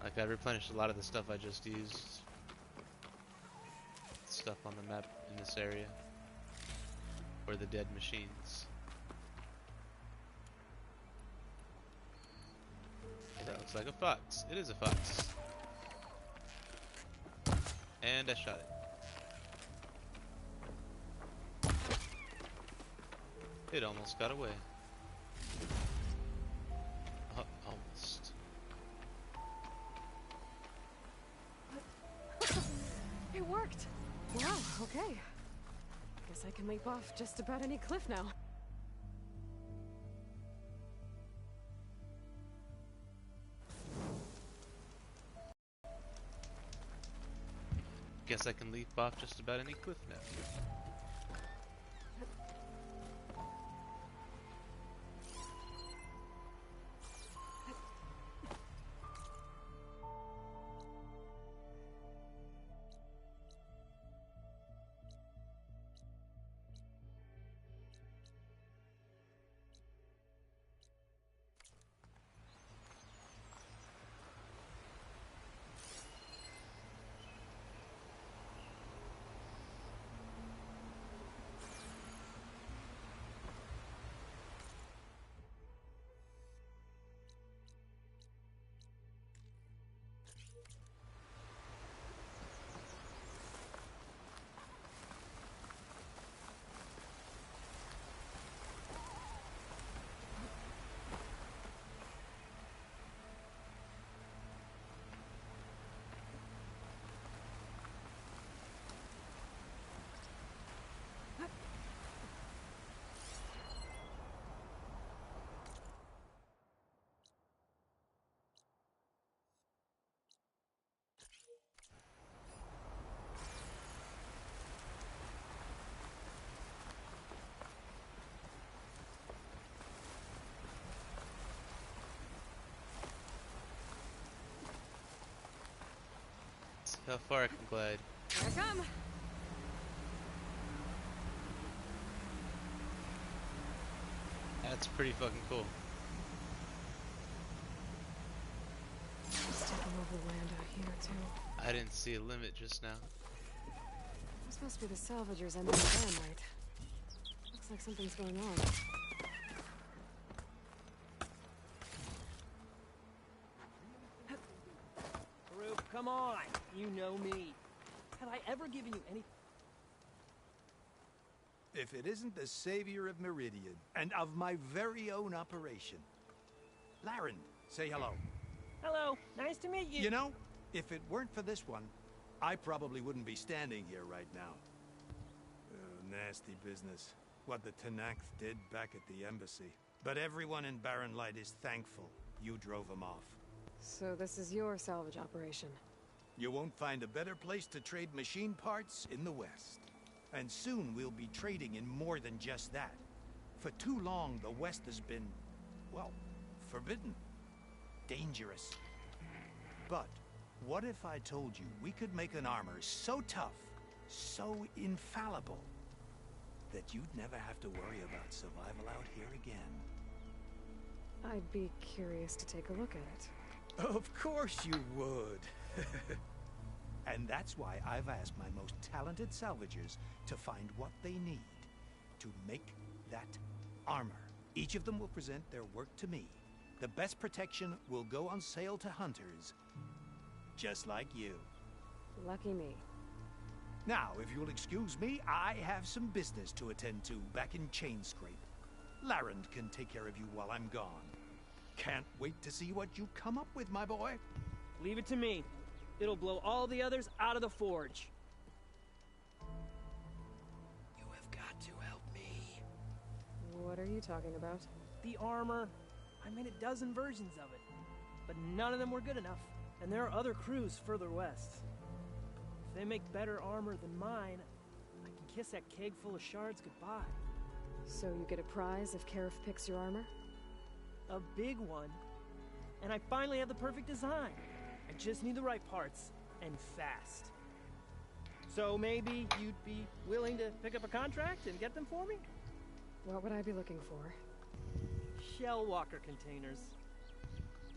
Like, I replenished a lot of the stuff I just used. Stuff on the map in this area. Or the dead machines. Looks like a fox. It is a fox. And I shot it. It almost got away. Almost. It worked! Wow, okay. Guess I can leap off just about any cliff now. Guess I can leap off just about any cliff now. How far I can glide. Here I come! That's pretty fucking cool. Just taking over land out here, too. I didn't see a limit just now. This must be the salvagers I met in Baronlight. Looks like something's going on. Come on, you know me. Have I ever given you any... If it isn't the savior of Meridian, and of my very own operation. Laren, say hello. Hello, nice to meet you. You know, if it weren't for this one, I probably wouldn't be standing here right now. Nasty business. What the Tenakth did back at the embassy. But everyone in Baronlight is thankful you drove them off. So this is your salvage operation? You won't find a better place to trade machine parts in the West. And soon we'll be trading in more than just that. For too long, the West has been, well, forbidden. Dangerous. But what if I told you we could make an armor so tough, so infallible, that you'd never have to worry about survival out here again? I'd be curious to take a look at it. Of course you would. And that's why I've asked my most talented salvagers to find what they need to make that armor. Each of them will present their work to me. The best protection will go on sale to hunters, just like you. Lucky me. Now, if you'll excuse me, I have some business to attend to back in Chainscrape. Laren can take care of you while I'm gone. Can't wait to see what you come up with, my boy. Leave it to me. It'll blow all the others out of the forge. You have got to help me. What are you talking about? The armor. I made a dozen versions of it, but none of them were good enough. And there are other crews further west. If they make better armor than mine, I can kiss that keg full of shards goodbye. So you get a prize if Karif picks your armor? A big one. And I finally have the perfect design. I just need the right parts, and fast. So maybe you'd be willing to pick up a contract and get them for me? What would I be looking for? Shell walker containers.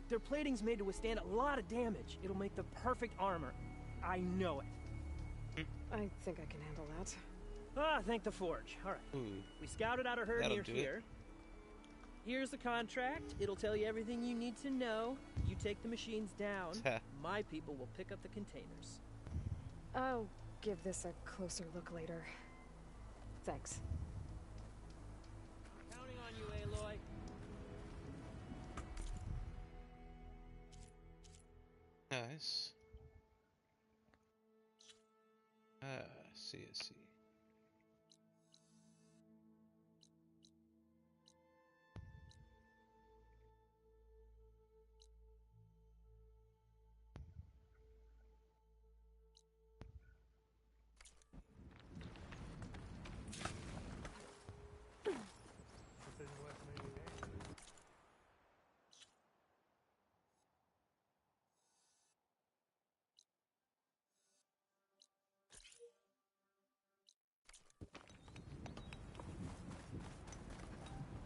Their plating's made to withstand a lot of damage. It'll make the perfect armor. I know it. I think I can handle that. Ah, thank the forge. All right. We scouted out a herd That'll near do here. Here's the contract. It'll tell you everything you need to know. You take the machines down. My people will pick up the containers. I'll give this a closer look later. Thanks. I'm counting on you, Aloy. Nice. I see.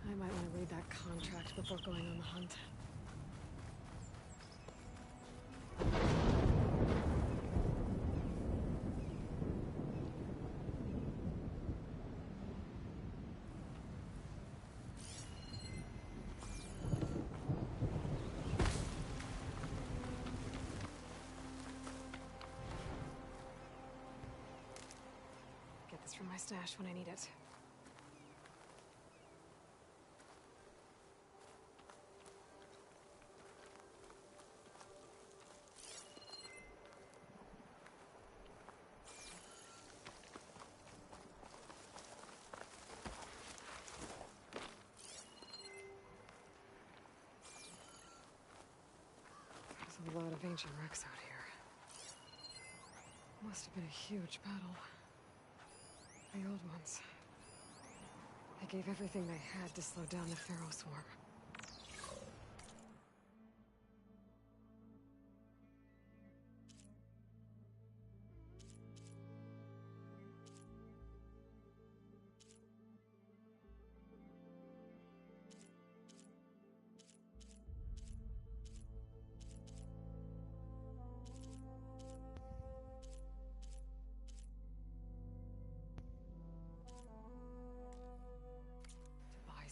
I might want to read that contract before going on the hunt. Get this from my stash when I need it. There's a lot of ancient wrecks out here. Must have been a huge battle. The old ones. They gave everything they had to slow down the Pharaoh swarm.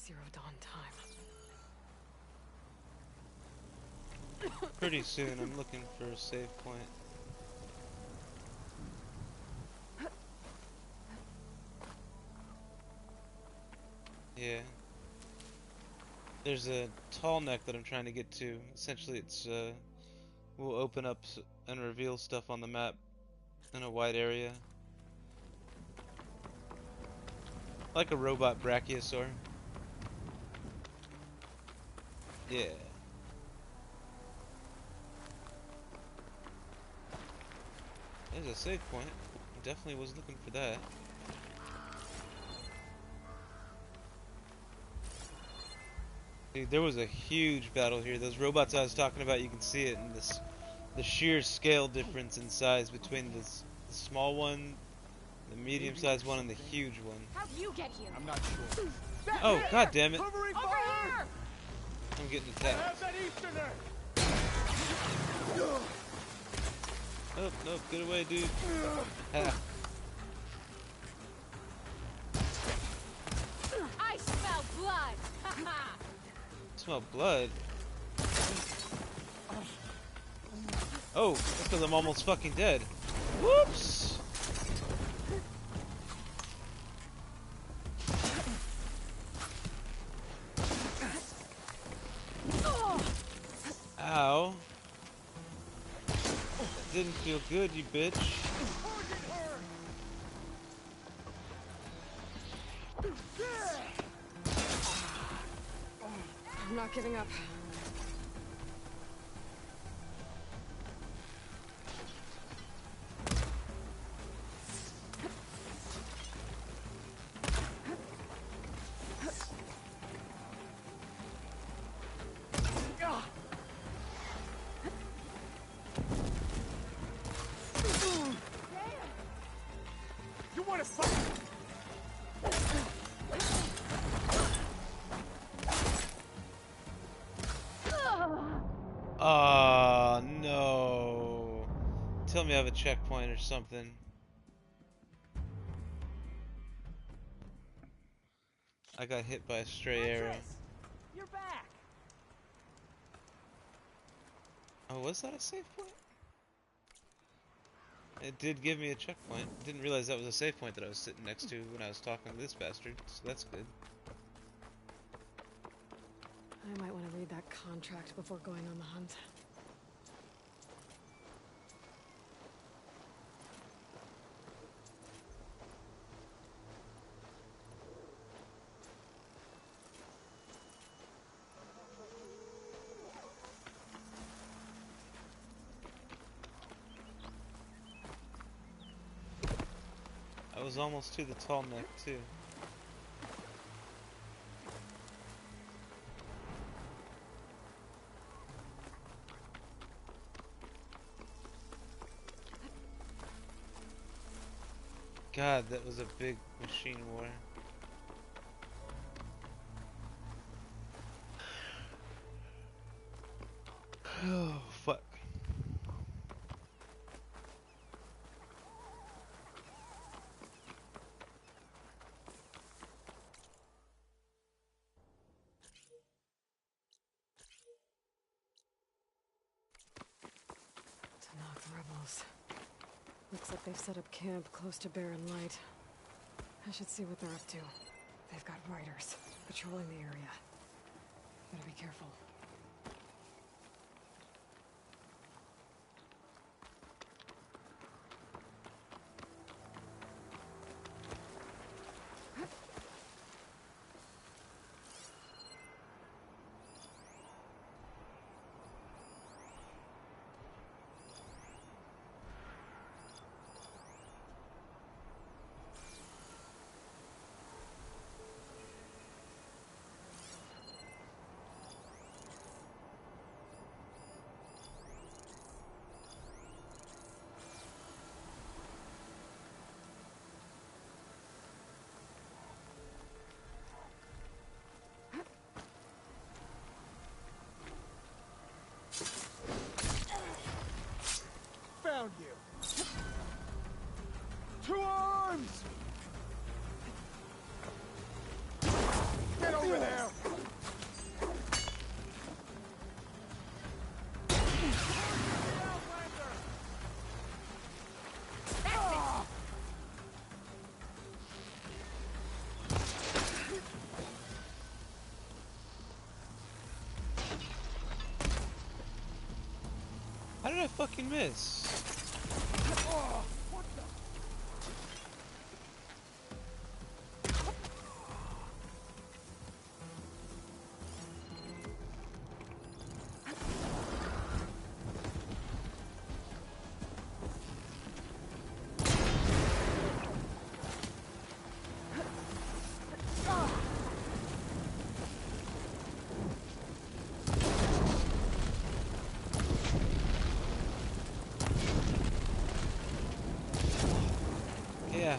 Zero dawn time. Pretty soon, I'm looking for a save point. Yeah. There's a tall neck that I'm trying to get to. Essentially, it's will open up and reveal stuff on the map in a wide area. Like a robot brachiosaur. Yeah. There's a save point. Definitely was looking for that. Dude, there was a huge battle here. Those robots I was talking about, you can see it in this, the sheer scale difference in size between the small one, the medium-sized one, and the huge one. How'd you get here? I'm not sure. Oh, god damn it! Over here! I'm getting attacked. Oh, no, get away, dude. Ha. I smell blood! Smell blood? Oh, that's because I'm almost fucking dead. Whoops! Ow. That didn't feel good, you bitch. I'm not giving up. You want to fight? No. Tell me I have a checkpoint or something. I got hit by a stray arrow. You're back. Oh, was that a save point? It did give me a checkpoint. Didn't realize that was a save point that I was sitting next to when I was talking to this bastard, so that's good. I might want to read that contract before going on the hunt. I was almost to the tall neck too. God, that was a big machine war. Oh, fuck. To knock the rebels. Looks like they've set up camp close to Barren Light. I should see what they're up to. They've got riders patrolling the area. Better be careful. Found you! To arms! Get over there! How did I fucking miss? Yeah.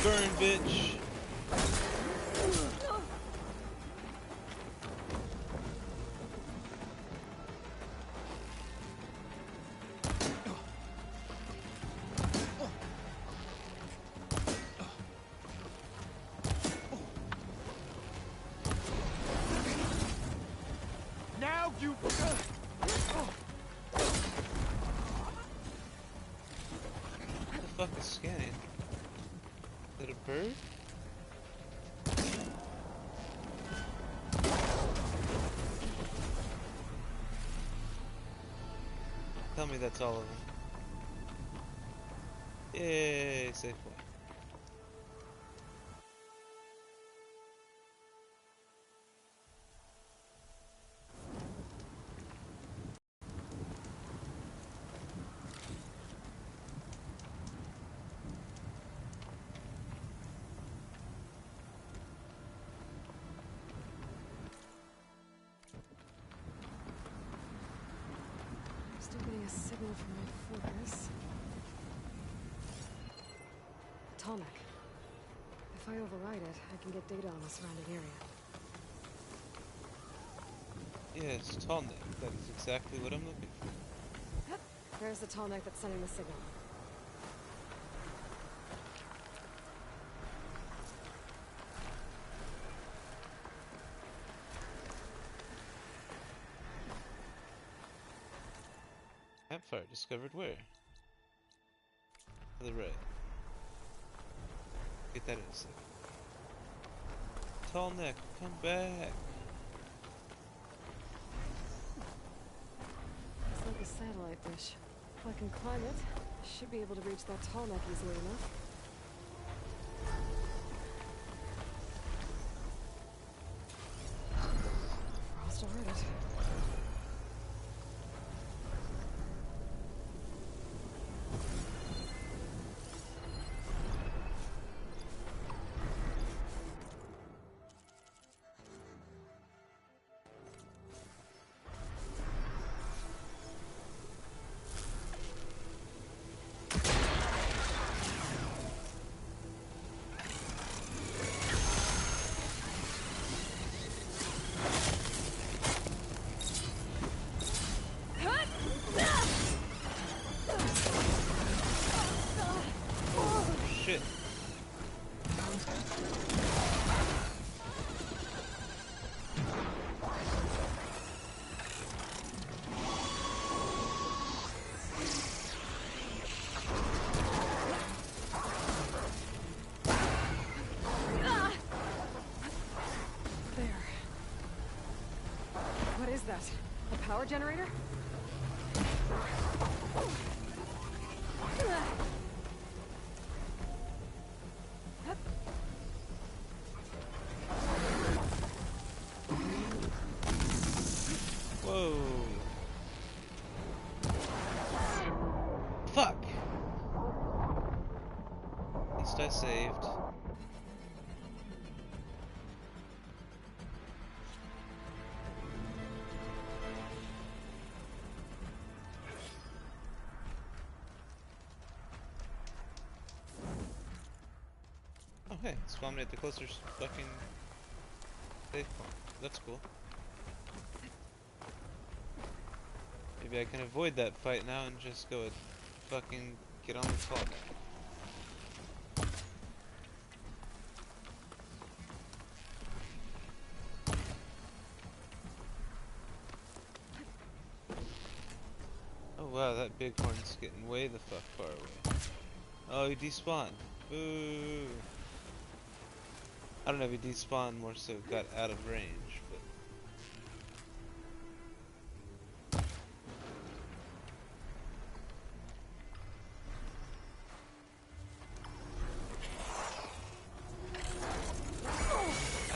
Burn, bitch. Now you... What the fuck is scanning? Is that a bird? Tell me that's all of them. Yay, safe way. Still getting a signal from my focus. Tallneck. If I override it, I can get data on the surrounding area. Yeah, it's Tallneck. That is exactly what I'm looking for. There's the Tallneck that's sending the signal. campfire discovered where? To the right. Get that in a second. Tall neck, come back. It's like a satellite dish. If I can climb it, I should be able to reach that tall neck easily enough. Frost averted. Shit. There. What is that? A power generator? Whoa. Fuck. At least I saved. Oh hey, it spawned me at the closest fucking safe point. That's cool. Maybe I can avoid that fight now and just go and fucking get on the clock. Oh wow, that bighorn's getting way the fuck far away. Oh, he despawned. Boo! I don't know if he despawned, more so got out of range, but...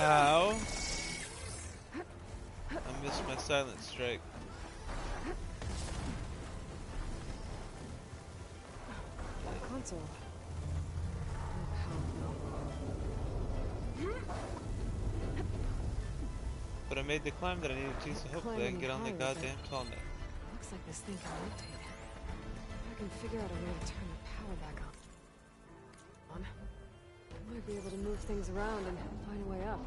Ow! I missed my silent strike. Console. But I made the climb that I needed to, so hopefully I can get on the goddamn tall neck. Looks like this thing can rotate. I can figure out a way to turn the power back on. I might be able to move things around and find a way up.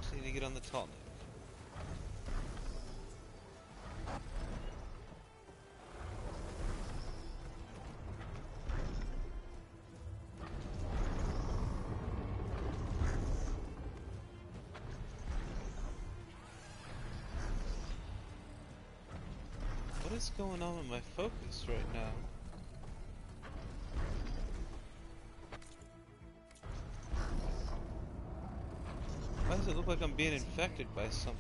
Just need to get on the tall neck. What is going on with my focus right now? Why does it look like I'm being infected by something?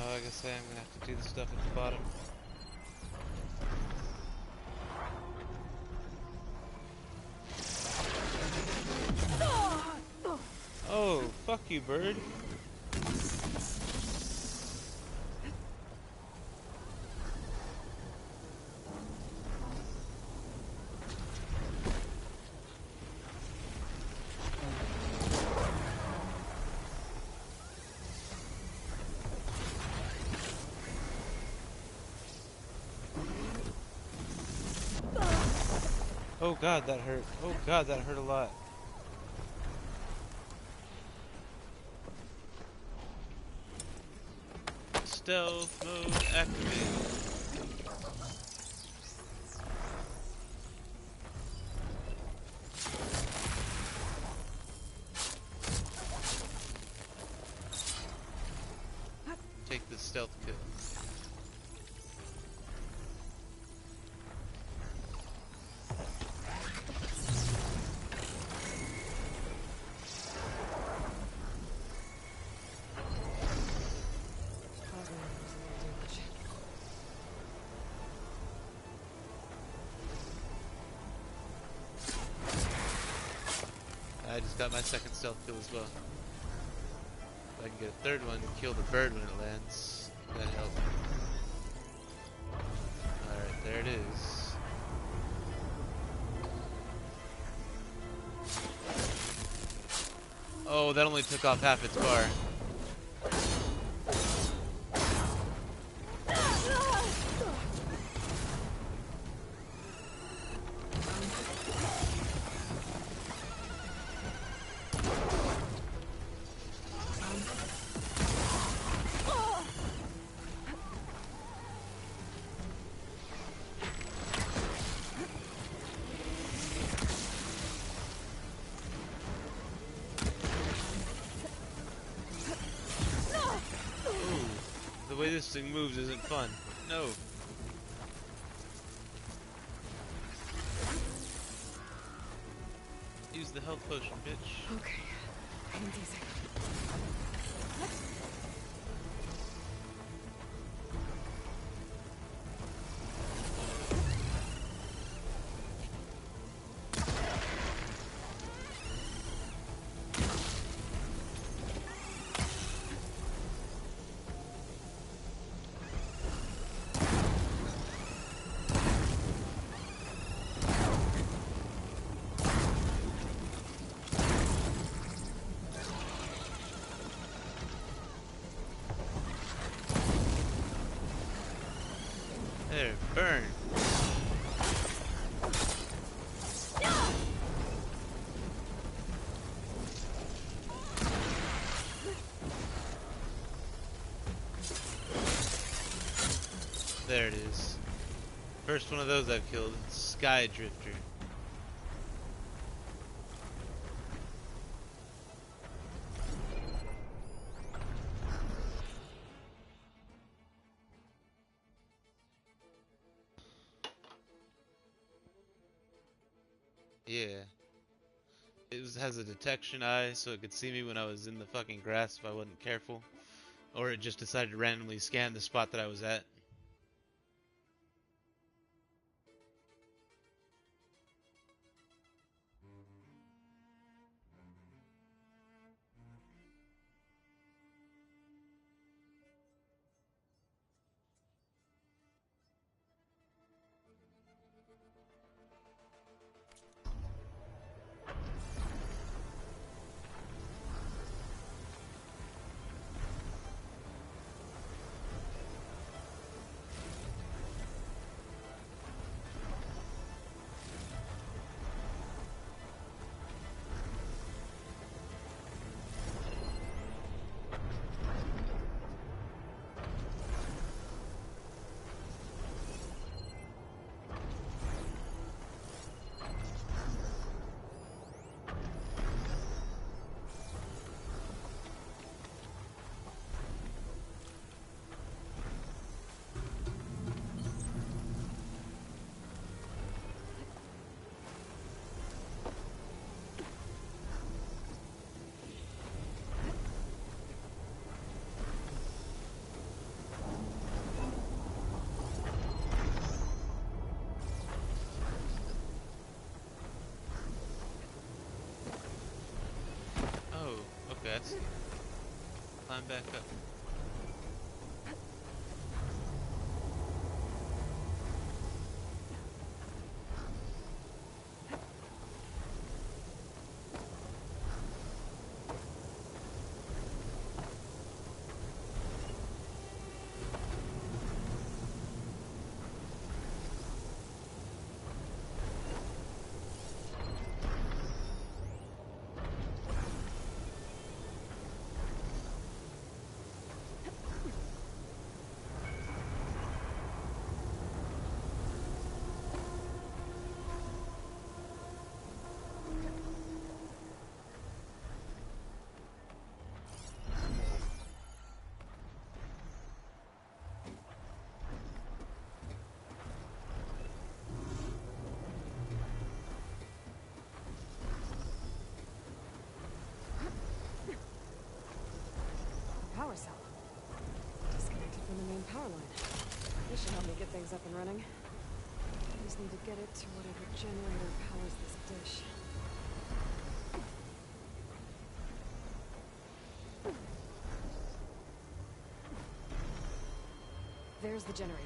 I guess I am gonna have to do the stuff at the bottom. Oh, fuck you, bird. Oh god, that hurt. Oh god, that hurt a lot. Stealth mode activated. Take the stealth kill. I just got my second stealth kill as well. If I can get a third one to kill the bird when it lands, that'd help. Alright, there it is. Oh, that only took off half its bar. The way this thing moves isn't fun. No. Use the health potion, bitch. Okay. I'm easy. There, burn. There it is. First one of those I've killed. Sky Drifter. Yeah. Has a detection eye, so it could see me when I was in the fucking grass if I wasn't careful. Or it just decided to randomly scan the spot that I was at. Let's climb back up. line. This should help me get things up and running. I just need to get it to whatever generator powers this dish. There's the generator.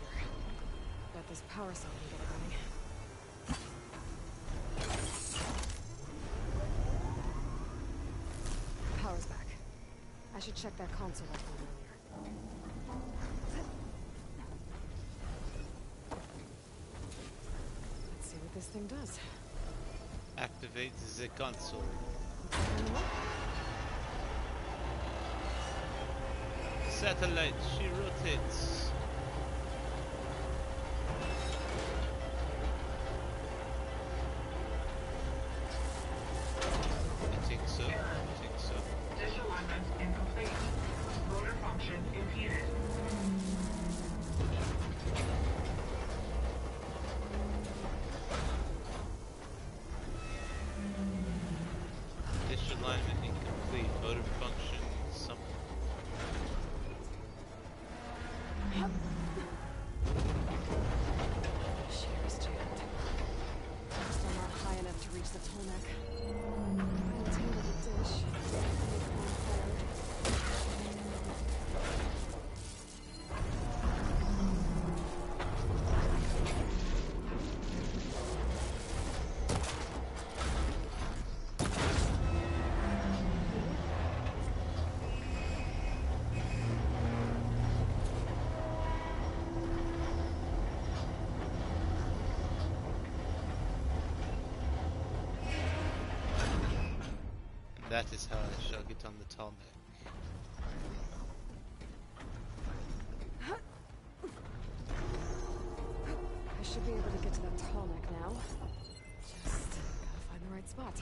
Bet this power cell can get it running. Power's back. I should check that console I found earlier. Let's see what this thing does. Activate the console. Satellite, she rotates. I think so. Dish alignment incomplete. Motor function impeded. Dish alignment incomplete. Motor function something. Shear's jammed. Still not high enough to reach the Tolmec. I'll tangle the dish. Make one forward. That is how I shall get on the Tolmec. I should be able to get to that Tolmec now. Just gotta find the right spot.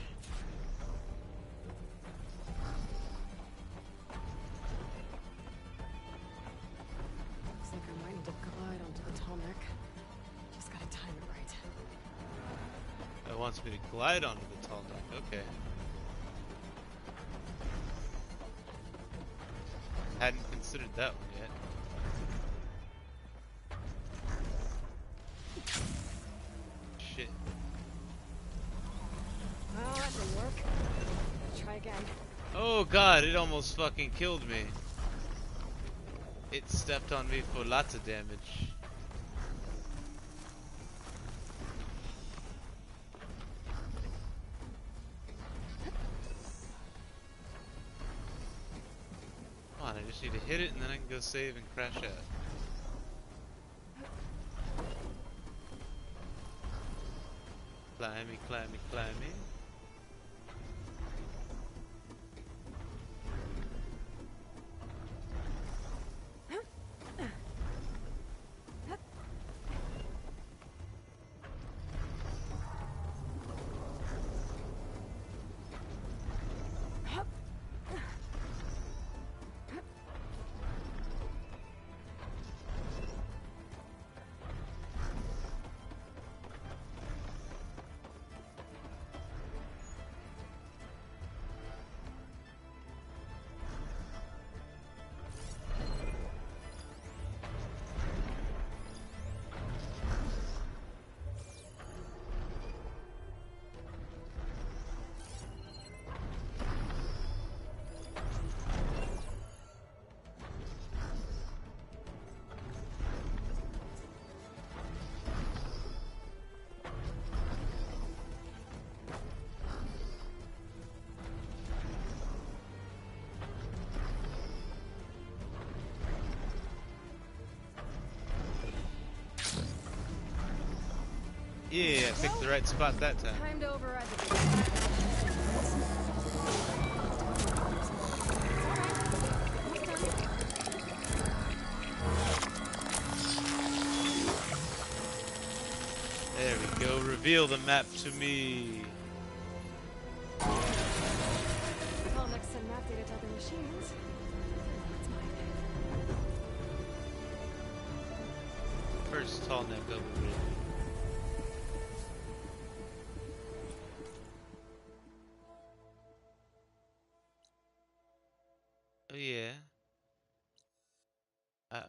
Looks like I might need to glide onto the Tolmec. Just gotta time it right. It wants me to glide onto the Tolmec. Okay. Hadn't considered that one yet. Shit. Well, that didn't work. Gotta try again. Oh god, it almost fucking killed me. It stepped on me for lots of damage. Come on, I just need to hit it and then I can go save and crash out. Climby, climby, climby. Yeah, I picked the right spot that time. Time to override the There we go, reveal the map to me. Tolmec send map data to other machines. That's mine. First Tolmec overridden. Oh yeah. Oh.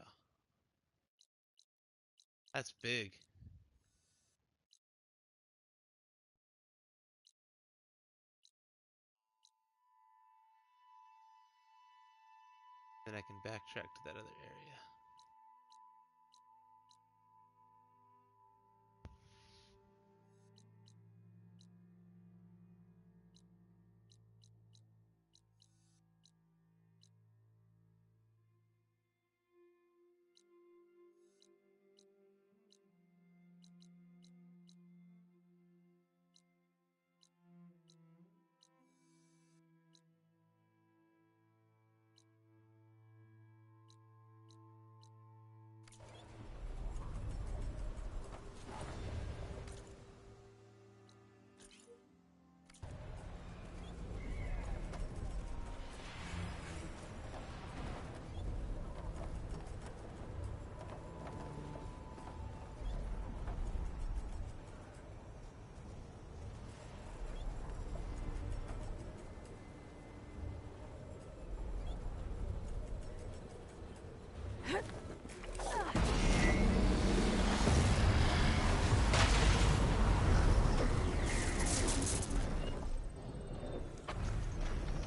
That's big. Then I can backtrack to that other area.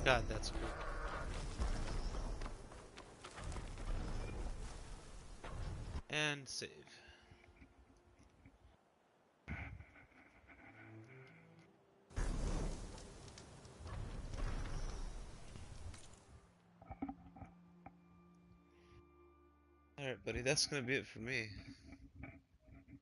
God, that's cool. And save. Alright, buddy, that's gonna be it for me.